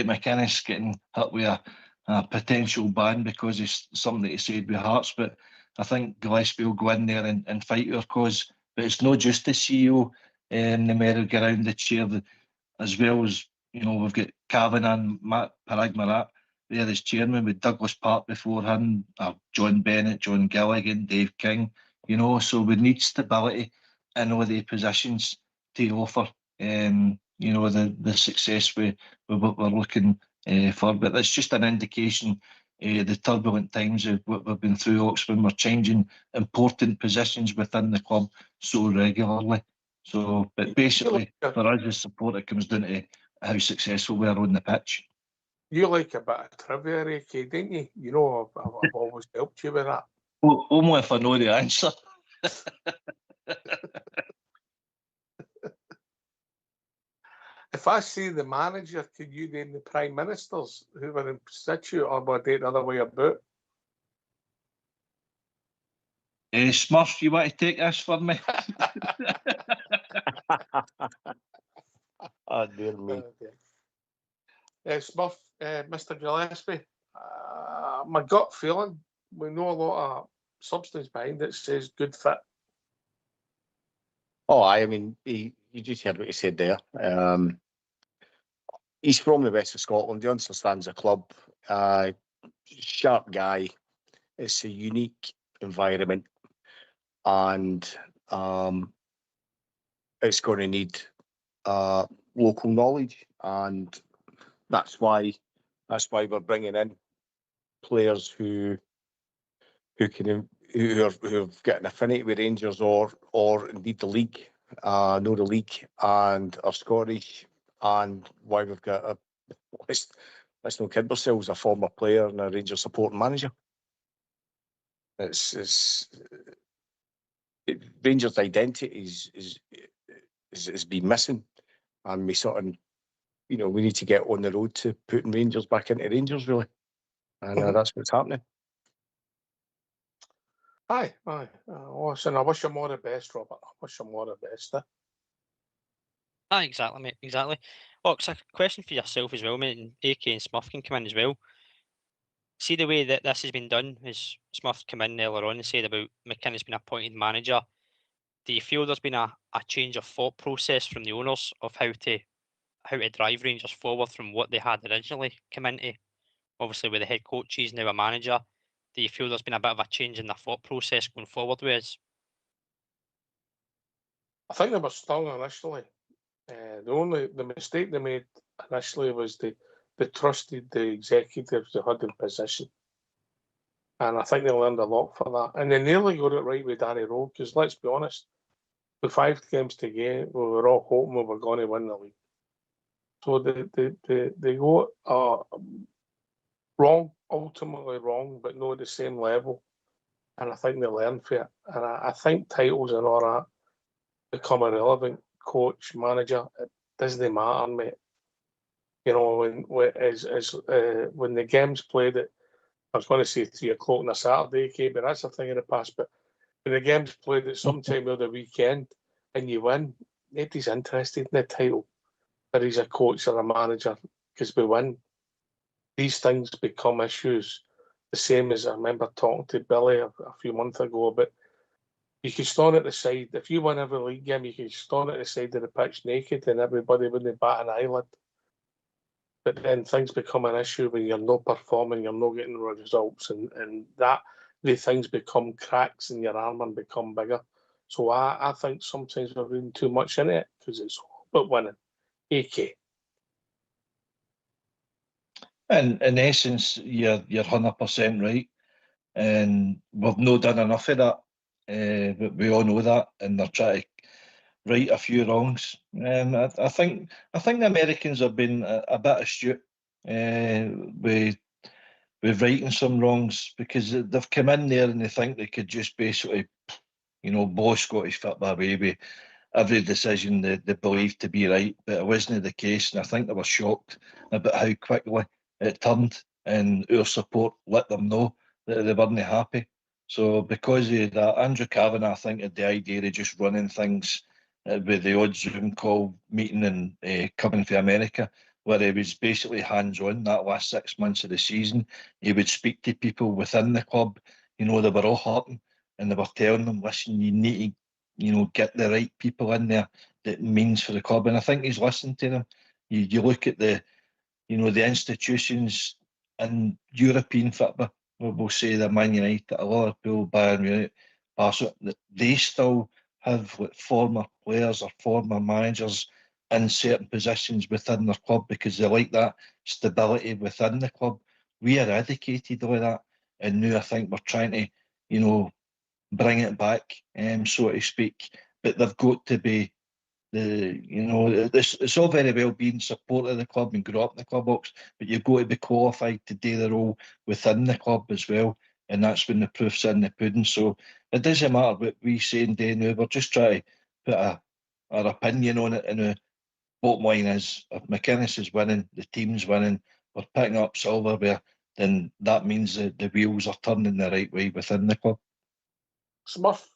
McInnes getting hit with a potential ban because of something that he said with Hearts. But I think Gillespie will go in there and fight our cause. But it's not just the CEO and the merry-go-round the chair, as well as, we've got Kavanagh and Matt Paragmarat there as chairman, with Douglas Park before him, John Bennett, John Gilligan, Dave King, so we need stability in all the positions to offer, the success we what we're looking for. But that's just an indication the turbulent times of what we've been through, Oxford. We're changing important positions within the club so regularly. So, but basically, for us as support, it comes down to how successful we are on the pitch. You like a bit of trivia, AK, don't you? I've always helped you with that. Well, only if I know the answer. If I say the manager, could you name the prime ministers who were in situ, or would I do it the other way about? Smurf, you want to take this for me? Oh, dear me. Smurf, Mr. Gillespie, my gut feeling, we know a lot of substance behind it, says good fit. Oh, I mean, you just heard what he said there. He's from the west of Scotland. He understands the club. Sharp guy. It's a unique environment, and it's going to need local knowledge, and that's why we're bringing in players who have got an affinity with Rangers or indeed the league, know the league and are Scottish, and why we've got let's not kid ourselves, a former player and a Rangers supporting manager. Rangers' identity is been missing, and we sort of, we need to get on the road to putting Rangers back into Rangers, really, and that's what's happening. Aye. Listen, I wish him all the best, Robert. I wish him all the best. Aye, exactly, mate. Exactly. Oh, it's a question for yourself as well, mate. And AK and Smurf can come in as well. See the way that this has been done, as Smurf came in earlier on and said about McKinnis being appointed manager. Do you feel there's been a change of thought process from the owners of how to drive Rangers forward from what they had originally come into? Obviously, with the head coach, he's now a manager. Do you feel there's been a bit of a change in their thought process going forward with us? I think they were stung initially. The mistake they made initially was they trusted the executives they had in position. And I think they learned a lot from that. And they nearly got it right with Danny Rowe, because let's be honest, with 5 games to go, we were all hoping we were going to win the league. So they got wrong, ultimately wrong, but not at the same level. And I think they learned from it. And I think titles and all that become irrelevant. Coach, manager, it doesn't matter, mate. When the game's played at, I was going to say 3 o'clock on a Saturday, okay, but that's a thing in the past. But when the game's played at some time of the weekend and you win, nobody's interested in the title. Or he's a coach or a manager, because we win. These things become issues. The same as I remember talking to Billy a few months ago about, you can stand at the side. If you win every league game, you can stand at the side of the pitch naked and everybody wouldn't bat an eyelid. But then things become an issue when you're not performing, you're not getting results, and that the things become cracks in your armour and become bigger. So I think sometimes we're reading too much in it, because it's all about winning. AK. In essence, you're 100% right, and we've not done enough of that. But we all know that, and they're trying to right a few wrongs. I think the Americans have been a bit astute with righting some wrongs, because they've come in there and they think they could just basically, blow Scottish football away with every decision they believed to be right, but it wasn't the case, and I think they were shocked about how quickly it turned, and our support let them know that they weren't happy. So because of that, Andrew Kavanagh, I think, had the idea of just running things with the odd Zoom call meeting and coming from America, where he was basically hands-on that last 6 months of the season. He would speak to people within the club. they were all hurting, and they were telling them, listen, you need to, get the right people in there that means for the club. And I think he's listened to them. You look at the institutions in European football, we'll say the Man United, Liverpool, Bayern Munich, Barcelona, they still have former players or former managers in certain positions within their club because they like that stability within the club. We eradicated all of that, and now I think we're trying to, bring it back, so to speak. But they've got to be it's all very well being support of the club and grow up in the club box, but you've got to be qualified to do the role within the club as well, and that's when the proof's in the pudding. So it doesn't matter what we say and do now. We're just trying to put our opinion on it, and the bottom line is, if McInnes is winning, the team's winning, we're picking up silverware, then that means that the wheels are turning the right way within the club. Smurf.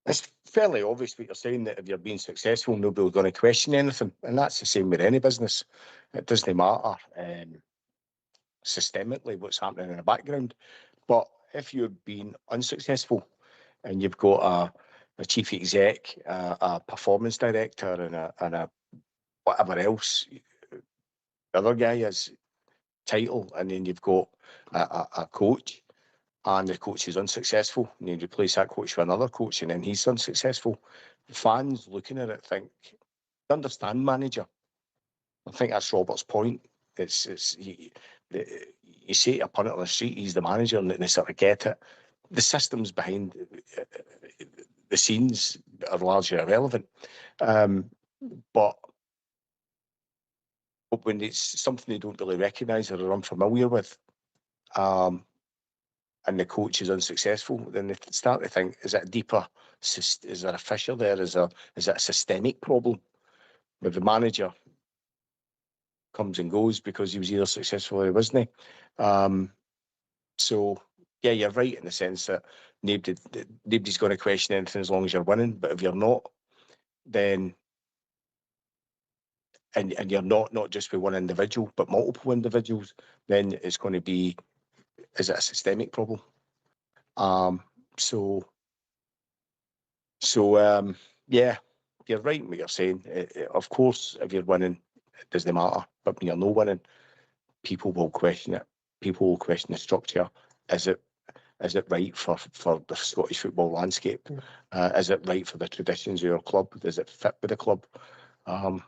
It's fairly obvious what you're saying, that if you're being successful, nobody's going to question anything. And that's the same with any business. It doesn't matter systemically what's happening in the background. But if you're being unsuccessful and you've got a chief exec, a performance director, and a whatever else, the other guy is title, and then you've got a coach, and the coach is unsuccessful, and you replace that coach with another coach, and then he's unsuccessful. Fans looking at it think, understand manager. I think that's Robert's point. You say to a punter on the street, he's the manager, and they sort of get it. The systems behind the scenes are largely irrelevant. But when it's something they don't really recognise or are unfamiliar with, and the coach is unsuccessful, then they start to think, is it a deeper, is there a fissure there? Is it a systemic problem where the manager comes and goes because he was either successful or he wasn't? So, yeah, you're right in the sense that nobody's going to question anything as long as you're winning, but if you're not, then, and you're not just with one individual, but multiple individuals, then it's going to be, is it a systemic problem? Yeah, you're right in what you're saying. Of course, if you're winning, it doesn't matter. But when you're not winning, people will question it. People will question the structure. Is it right for the Scottish football landscape? Is it right for the traditions of your club? Does it fit with the club? I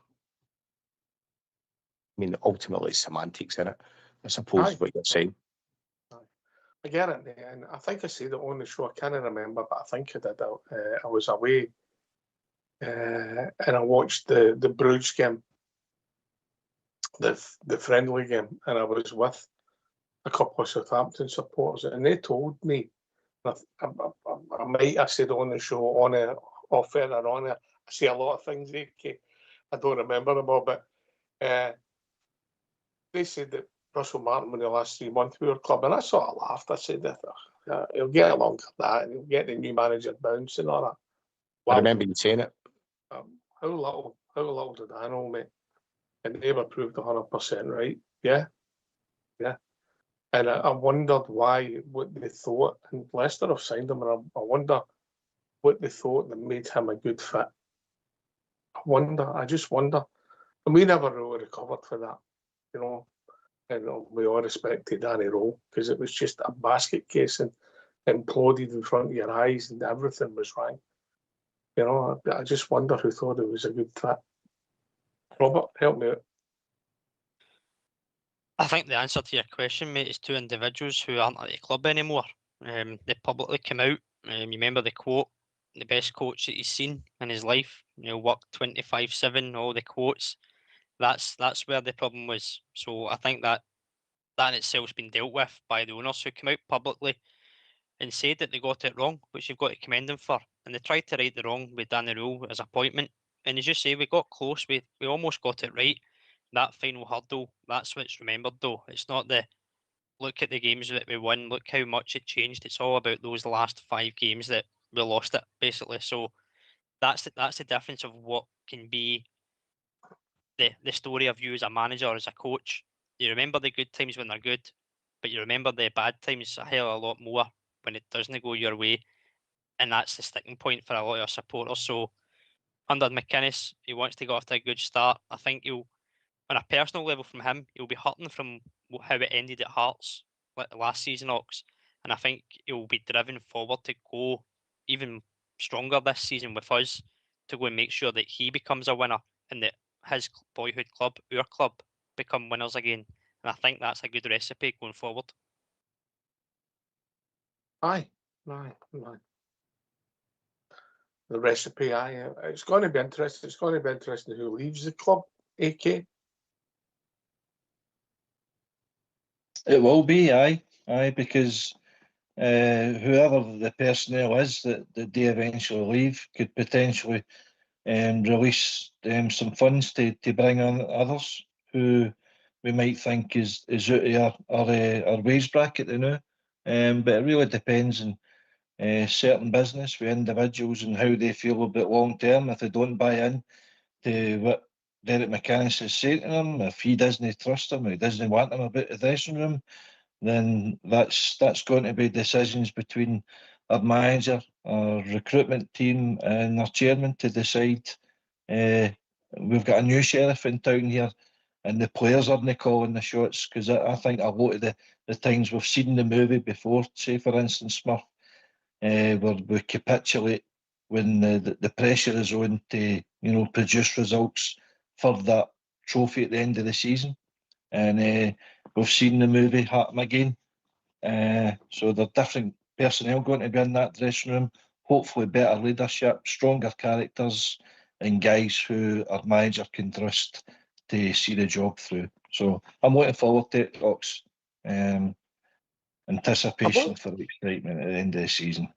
mean, ultimately, it's semantics in it, I suppose, what you're saying. I get it, and I think I said it on the show. I can't remember, but I think I did. I was away, and I watched the Bruges game, the friendly game, and I was with a couple of Southampton supporters, and they told me, I might have said on the show, off air or on air, I say a lot of things, I don't remember them all, but they said that Russell Martin, in the last 3 months, we were club, and I sort of laughed. I said, he'll get along with that, and he'll get the new manager bounce and all that. Wow. I remember you saying it. How little did I know, mate? And they were proved 100% right. Yeah. And I wondered what they thought, and Leicester have signed him, and I wonder what they thought that made him a good fit. I just wonder. And we never really recovered for that, And we all respect to Danny Rowe, because it was just a basket case and imploded in front of your eyes, and everything was wrong. I just wonder who thought it was a good fit. Robert, help me out. I think the answer to your question, mate, is two individuals who aren't at the club anymore. They publicly came out. You remember the quote, the best coach that he's seen in his life. Worked 25/7, all the quotes. That's where the problem was. So I think that in itself's been dealt with by the owners who came out publicly and said that they got it wrong, which you've got to commend them for. And they tried to right the wrong with Danny Rule as appointment. And as you say, we got close. We almost got it right. That final hurdle, that's what's remembered though. It's not the look at the games that we won, look how much it changed. It's all about those last 5 games that we lost it, basically. So that's the difference of what can be the story of you as a manager, as a coach. You remember the good times when they're good, but you remember the bad times a hell of a lot more when it doesn't go your way, and that's the sticking point for a lot of our supporters. So under McInnes, he wants to go off to a good start. I think he'll, on a personal level, from him, he'll be hurting from how it ended at Hearts last season, Ox, and I think he'll be driven forward to go even stronger this season with us, to go and make sure that he becomes a winner and that his boyhood club, our club, become winners again. And I think that's a good recipe going forward. Aye. The recipe, aye. It's going to be interesting. It's going to be interesting who leaves the club, AK. It will be, aye, because whoever the personnel is that do eventually leave could potentially release some funds to bring on others who we might think is out of our wage bracket now. But it really depends on certain business with individuals and how they feel about long term. If they don't buy in to what Derek McInnes is saying to them, if he doesn't trust them, he doesn't want them about the dressing room, then that's going to be decisions between our manager, our recruitment team, and our chairman to decide. We've got a new sheriff in town here, and the players aren't calling the shots, because I think a lot of the times we've seen the movie before, say for instance Smurf, where we capitulate when the pressure is on to produce results for that trophy at the end of the season. And we've seen the movie happen again. So there are different personnel going to be in that dressing room. Hopefully better leadership, stronger characters, and guys who our manager can trust to see the job through. So I'm looking forward to it, Ox. Anticipation for the excitement at the end of the season.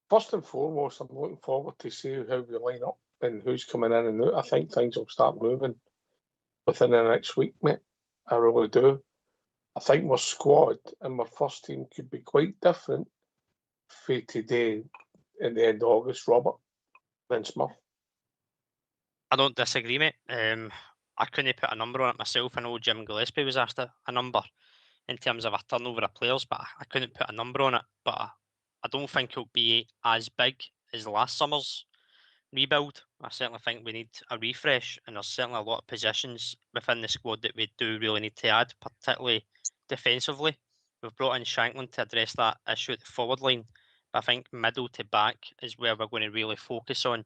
First and foremost, I'm looking forward to see how we line up and who's coming in and out. I think things will start moving within the next week, mate. I really do. I think my squad and my first team could be quite different for today in the end of August, Robert, than Smurf. I don't disagree, mate. I couldn't put a number on it myself. I know Jim Gillespie was asked a number in terms of a turnover of players, but I couldn't put a number on it. But I don't think it'll be as big as last summer's rebuild. I certainly think we need a refresh, and there's certainly a lot of positions within the squad that we do really need to add, particularly defensively. We've brought in Shanklin to address that issue at the forward line, but I think middle to back is where we're going to really focus on. And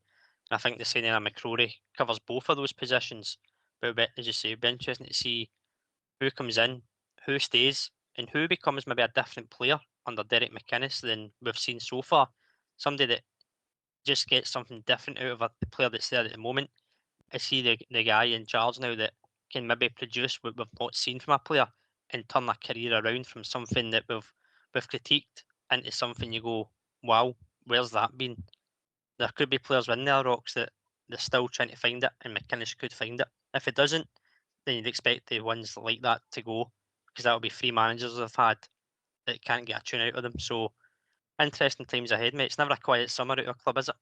I think the signing of McCrory covers both of those positions. But as you say, it'll be interesting to see who comes in, who stays, and who becomes maybe a different player under Derek McInnes than we've seen so far. Somebody that just gets something different out of the player that's there at the moment. Is he the guy in charge now that can maybe produce what we've not seen from a player and turn a career around from something that we've critiqued into something you go, wow, where's that been? There could be players in there, Rocks, that they're still trying to find it, and McInnes could find it. If it doesn't, then you'd expect the ones like that to go, because that'll be 3 managers they've had that can't get a tune out of them. So interesting times ahead, mate. It's never a quiet summer at your club, is it?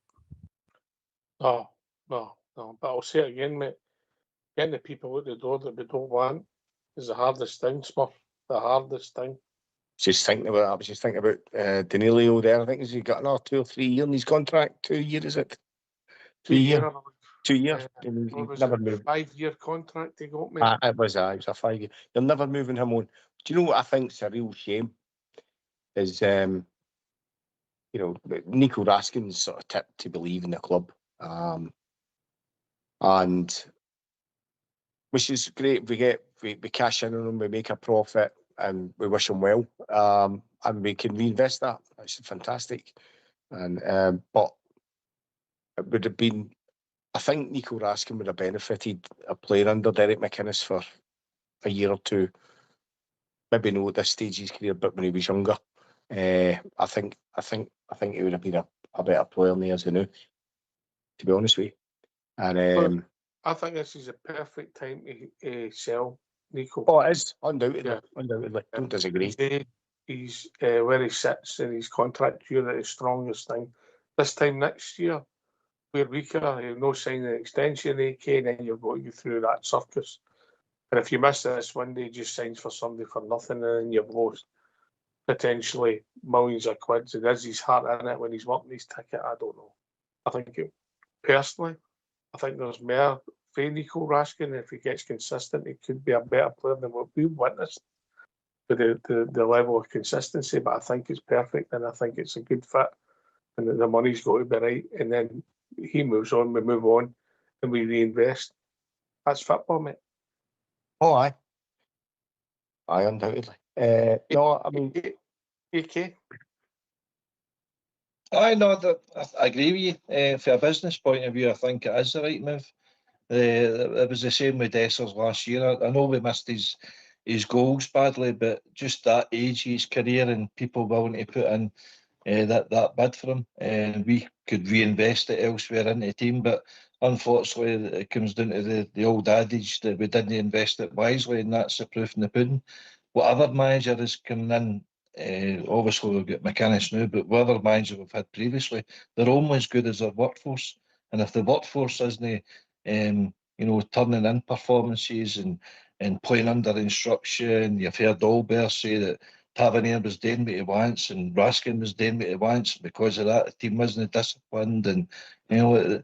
No. But I'll say it again, mate. Getting the people out the door that we don't want is the hardest thing, Smurf. The hardest thing. Just thinking about, I was just thinking about Danilio there. I think he's got another 2 or 3 years in his contract. 2 years, is it? 2 year. 2 years. What was Never it? moved. 5-year contract he got, mate. It was a 5 year. You're never moving him on. Do you know what I think's a real shame? Is Nico Raskin's sort of tip to believe in the club. And which is great. We cash in on him, we make a profit, and we wish him well. And we can reinvest that. That's fantastic. And but it would have been, I think Nico Raskin would have benefited a player under Derek McInnes for a year or two. Maybe not at this stage of his career, but when he was younger, I think he would have been a better player than he is now, to be honest with you. And I think this is a perfect time to sell Nico. Oh, it is, undoubtedly. Yeah. Undoubtedly. Don't disagree. He's where he sits in his contract year at his strongest thing. This time next year, we're weaker, you've no sign of extension, AK, and then you're going through that circus. And if you miss this one day, he just signs for somebody for nothing, and then you've lost potentially millions of quid. And is his heart in it when he's working his ticket? I don't know. I think personally, I think there's more for Nico Raskin. If he gets consistent, he could be a better player than what we've witnessed with the level of consistency. But I think it's perfect, and I think it's a good fit, and the money's got to be right. And then he moves on, we move on, and we reinvest. That's football, mate. Oh, aye. Aye, undoubtedly. No, I mean, AK. I agree with you. From a business point of view, I think it is the right move. It was the same with Dessers last year. I know we missed his goals badly, but just that age of his career and people willing to put in that bid for him, and we could reinvest it elsewhere in the team. But unfortunately, it comes down to the old adage that we didn't invest it wisely, and that's the proof in the pudding. Whatever manager is coming in, obviously we've got McInnes now, but whatever manager we've had previously, they're only as good as their workforce. And if the workforce isn't, turning in performances and playing under instruction, you've heard Albert say that Tavernier was doing what he wants and Raskin was doing what he wants. Because of that, the team wasn't disciplined, and Derek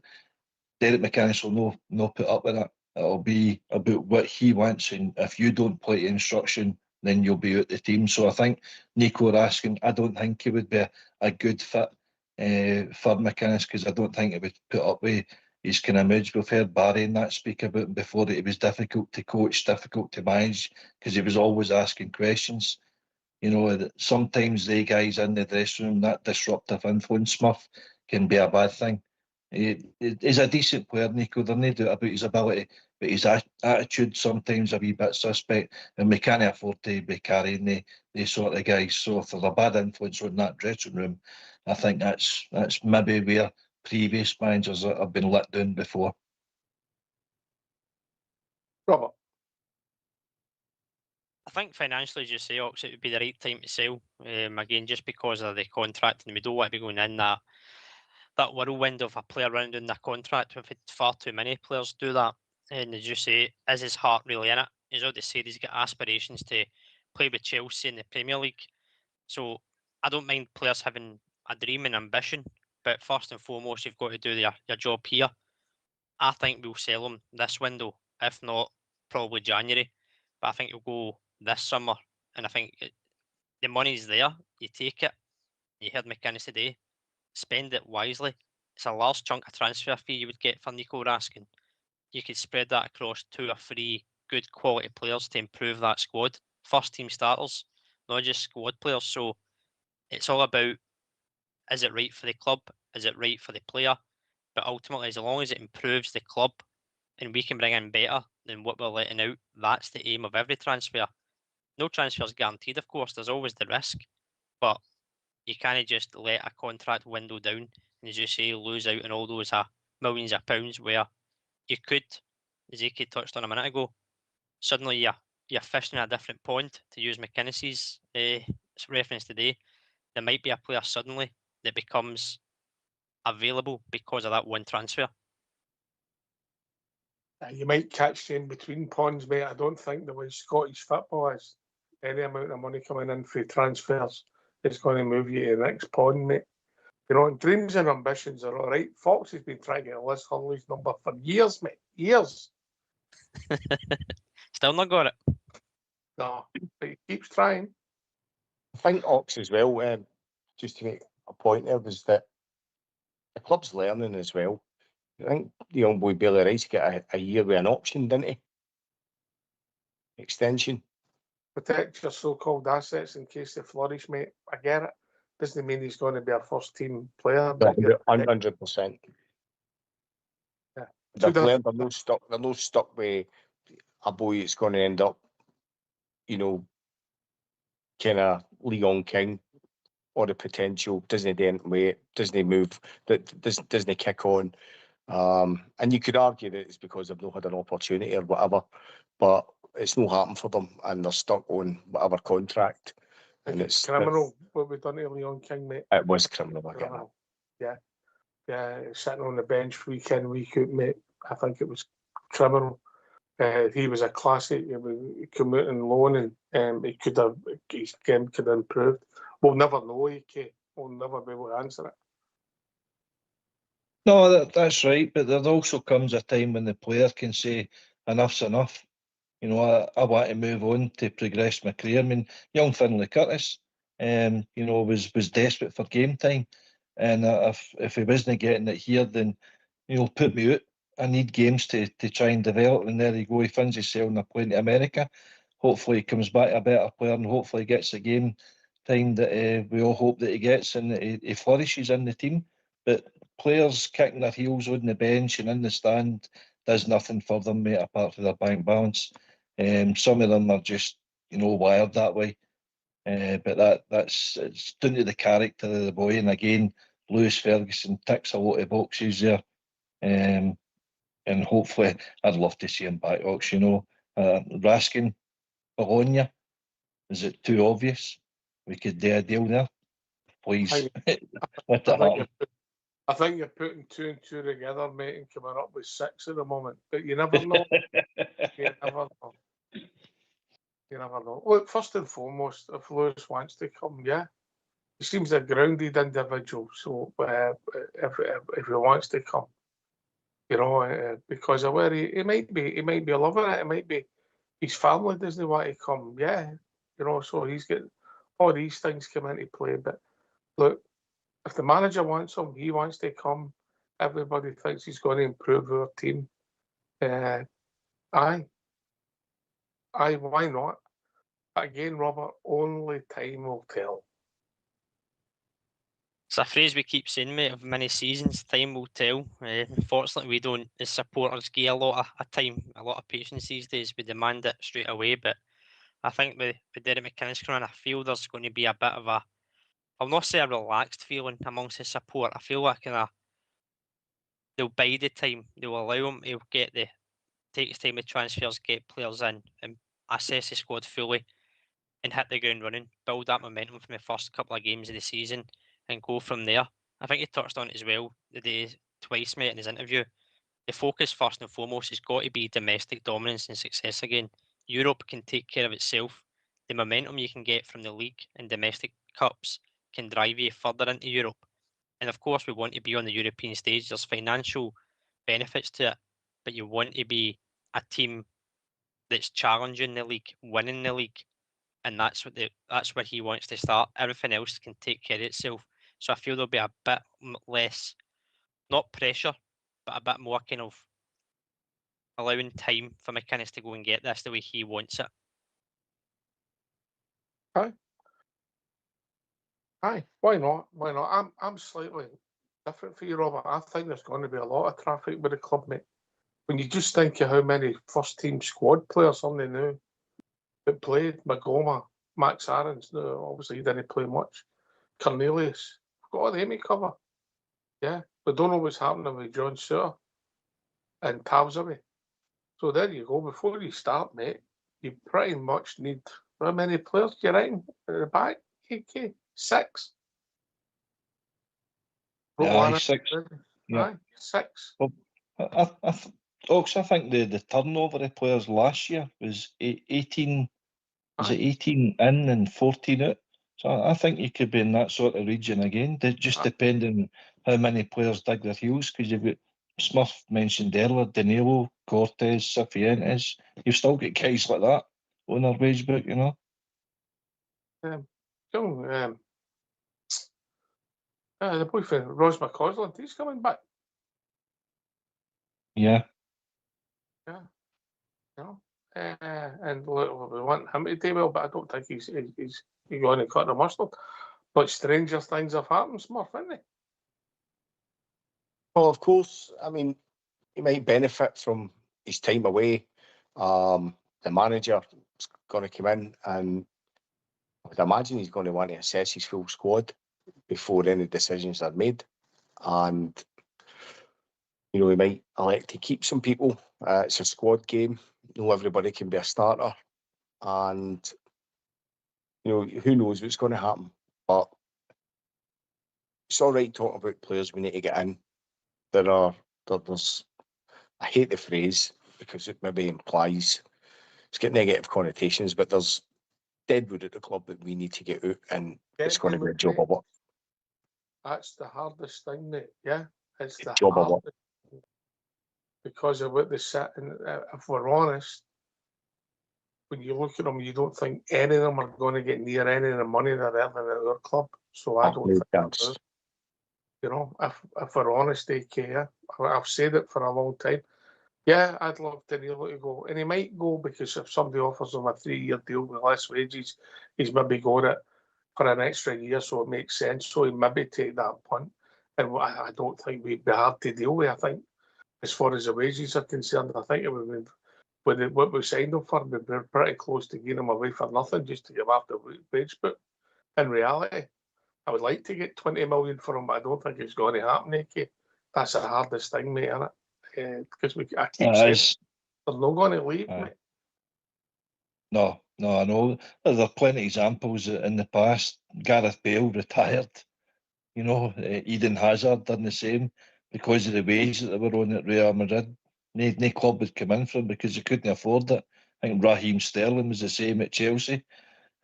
McInnes will not put up with that. It'll be about what he wants, and if you don't play to instruction, then you'll be out the team. So I think Nico Raskin, I don't think he would be a good fit for McInnes, because I don't think he would put up with his kind of image. We've heard Barry and that speak about him before, that he was difficult to coach, difficult to manage, because he was always asking questions. Sometimes the guys in the dressing room, that disruptive influence, Smurf, can be a bad thing. He's a decent player, Nico. There's no doubt about his ability, but his attitude sometimes a wee bit suspect, and we can't afford to be carrying the sort of guys. So if there's a bad influence on that dressing room, I think that's maybe where previous managers have been let down before. Robert. I think financially, as you say, Ox, it would be the right time to sell. Again, just because of the contract, and we don't want to be going in that whirlwind of a player running down their contract. We've had far too many players do that. And as you say, is his heart really in it? He's already said he's got aspirations to play with Chelsea in the Premier League. So I don't mind players having a dream and ambition, but first and foremost, you've got to do your job here. I think we'll sell him this window, if not probably January. But I think he'll go this summer, and I think the money's there. You take it. You heard McInnes today. Spend it wisely. It's a large chunk of transfer fee you would get for Nico Raskin. You could spread that across 2 or 3 good quality players to improve that squad. First team starters, not just squad players. So it's all about, is it right for the club? Is it right for the player? But ultimately, as long as it improves the club and we can bring in better than what we're letting out, that's the aim of every transfer. No transfer is guaranteed, of course. There's always the risk. But you can't just let a contract window down and, as you say, lose out on all those millions of pounds, where you could, as AK touched on a minute ago, suddenly you're fishing in a different pond, to use McInnes's reference today. There might be a player suddenly that becomes available because of that one transfer. You might catch you in between ponds, mate. I don't think the way Scottish football is, any amount of money coming in for transfers is going to move you to the next pond, mate. Dreams and ambitions are all right. Fox has been trying to get Liz Hurley's number for years, mate. Years. Still not got it. No, but he keeps trying. I think Ox as well, just to make a point there, was that the club's learning as well. I think the young boy Bailey Rice got a year with an option, didn't he? Extension. Protect your so-called assets in case they flourish, mate. I get it. Doesn't mean he's going to be a first-team player. 100%. Yeah. They're not stuck with a boy that's going to end up, kind of Leon King, or the potential doesn't dent weight, doesn't move, that doesn't kick on. And you could argue that it's because they've not had an opportunity or whatever, but it's not happened for them, and they're stuck on whatever contract. And it's criminal what we've done to Leon King, mate. It was criminal, I get that. Yeah, sitting on the bench week in, week out, mate. I think it was criminal. He was a classic. He came out on loan, and his game could have improved. We'll never know, AK. We'll never be able to answer it. No, that's right. But there also comes a time when the player can say, enough's enough. You know, I want to move on to progress my career. I mean, young Finlay Curtis, you know, was desperate for game time. And if he wasn't getting it here, then, you know, put me out. I need games to try and develop. And there you go. He finds himself on a plane to America. Hopefully he comes back a better player and hopefully he gets the game time that we all hope that he gets and that he flourishes in the team. But players kicking their heels on the bench and in the stand does nothing for them, mate, apart from their bank balance. Some of them are just, you know, wired that way. But that's it's down to the character of the boy. And again, Lewis Ferguson ticks a lot of boxes there. And hopefully, I'd love to see him back, Ox. You know, Raskin, Bologna, is it too obvious? We could do a deal there. Please, let it happen. I think you're putting 2 and 2 together, mate, and coming up with 6 at the moment. But you never know. You never know. You never know. Look, first and foremost, if Lewis wants to come, yeah, he seems a grounded individual. So if he wants to come, you know, because of where he might be loving it. It might be his family doesn't want to come. Yeah, you know, so he's got all these things come into play. But look, if the manager wants him, he wants to come. Everybody thinks he's going to improve our team. Aye, why not? Again, Robert, only time will tell. It's a phrase we keep saying, mate, of many seasons. Time will tell. Unfortunately, we don't, as supporters, give a lot of time, a lot of patience these days. We demand it straight away. But I think with Derek McInnes coming on, I feel there's going to be a bit of a, I'll not say a relaxed feeling amongst the support. I feel like they'll bide the time. They'll allow him to take his time with transfers, get players in, and assess the squad fully, and hit the ground running, build that momentum from the first couple of games of the season, and go from there. I think he touched on it as well the day twice, mate, in his interview. The focus first and foremost has got to be domestic dominance and success again. Europe can take care of itself. The momentum you can get from the league and domestic cups can drive you further into Europe. And of course, we want to be on the European stage. There's financial benefits to it, but you want to be a team that's challenging the league, winning the league, and that's where he wants to start. Everything else can take care of itself. So I feel there'll be a bit less, not pressure, but a bit more kind of allowing time for McInnes to go and get this the way he wants it. Aye, why not? Why not? I'm slightly different for you, Robert. I think there's going to be a lot of traffic with the club, mate. When you just think of how many first team squad players on there now that played, Magoma, Max Aarons, no, obviously he didn't play much. Cornelius, got all them to cover. Yeah, we don't know what's happening with John Sewer and Towsaway. So there you go. Before you start, mate, you pretty much need how many players do you reckon at the back? KK? 6. Aye, 6. Yeah. Aye, 6. Well, I think the turnover of players last year was 18. Was it 18 in and 14 out? So I think you could be in that sort of region again. Just depending how many players dig their heels, because you've got Smurf mentioned earlier, Danilo, Cortez, Cifuentes. You've still got guys like that on their wage book, you know. The boyfriend, Ros McCausland, he's coming back. Yeah. Yeah. You know, and look, we want him to do well, but I don't think he's going to cut the mustard. But stranger things have happened, Smurf, haven't they? Well, of course. I mean, he might benefit from his time away. The manager is going to come in, and I would imagine he's going to want to assess his full squad before any decisions are made. And, you know, he might elect to keep some people. It's a squad game. Everybody can be a starter. And, you know, who knows what's going to happen. But it's all right talking about players we need to get in. There's, I hate the phrase, because it maybe implies it's got negative connotations, but there's deadwood at the club that we need to get out, and it's going to be a job of work. That's the hardest thing, mate. Yeah, it's the Job of hardest thing. Because of what they sit, and if we're honest, when you look at them, you don't think any of them are going to get near any of the money they're earning at our club. So I don't think that's, you know, if we're honest, AK, I've said it for a long time. Yeah, I'd love Danilo to go, and he might go because if somebody offers him a 3-year deal with less wages, he's maybe got it for an extra year, so it makes sense. So he maybe take that punt, and I don't think we'd be hard to deal with. I think as far as the wages are concerned, I think it would be with what we signed him for, we'd be pretty close to getting him away for nothing just to give up the wage. But in reality, I would like to get 20 million for him, but I don't think it's going to happen, AK. That's the hardest thing, mate, isn't it? Because I keep saying they're not going to leave, mate. No, I know. There are plenty of examples in the past. Gareth Bale retired. You know, Eden Hazard done the same because of the wage that they were on at Real Madrid. No club would come in for him because they couldn't afford it. I think Raheem Sterling was the same at Chelsea.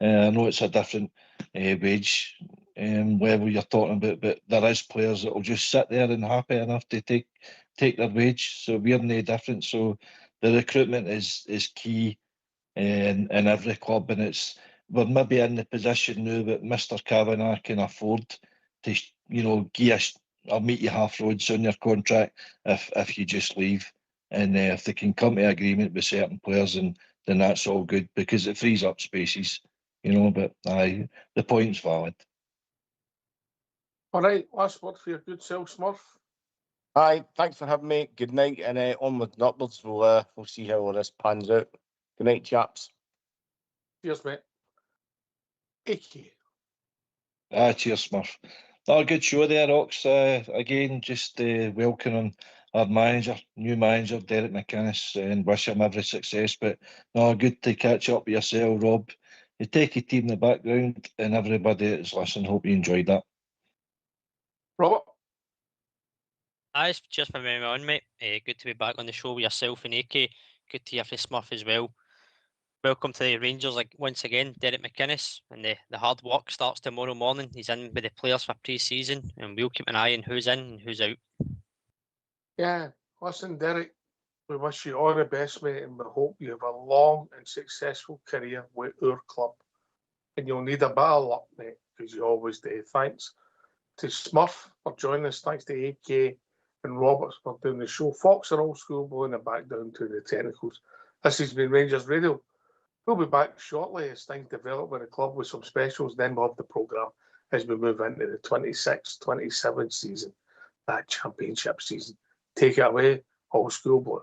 I know it's a different wage level you're talking about, but there is players that will just sit there and happy enough to take their wage. So we're no different. So the recruitment is key in every club, and we're maybe in the position now that Mr. Kavanagh can afford to, you know, I'll meet you half roads on your contract if you just leave, and if they can come to agreement with certain players, and then that's all good because it frees up spaces, you know. But the point's valid. All right, last word for your good self, Smurf. Aye, thanks for having me. Good night, and onwards and upwards. We'll see how all this pans out. Good night, chaps. Cheers, mate. AK. Cheers, Smurf. Oh, good show there, Ox. Again, just welcoming our new manager, Derek McInnes, and wish him every success. But no, good to catch up with yourself, Rob. You take your team in the background, and everybody that's listening, hope you enjoyed that. Robert? Aye, just for having me on, mate. Good to be back on the show with yourself and AK. Good to hear from Smurf as well. Welcome to the Rangers, like once again, Derek McInnes, and the hard work starts tomorrow morning. He's in with the players for pre-season, and we'll keep an eye on who's in and who's out. Yeah, listen, Derek, we wish you all the best, mate, and we hope you have a long and successful career with our club. And you'll need a bit of luck, mate, because you always do. Thanks to Smurf for joining us. Thanks to AK and Roberts for doing the show. Fox are old school, blowing it back down to the technicals. This has been Rangers Radio. We'll be back shortly as things develop with the club with some specials. Then we'll have the programme as we move into the 26-27 season, that championship season. Take it away, old school blue.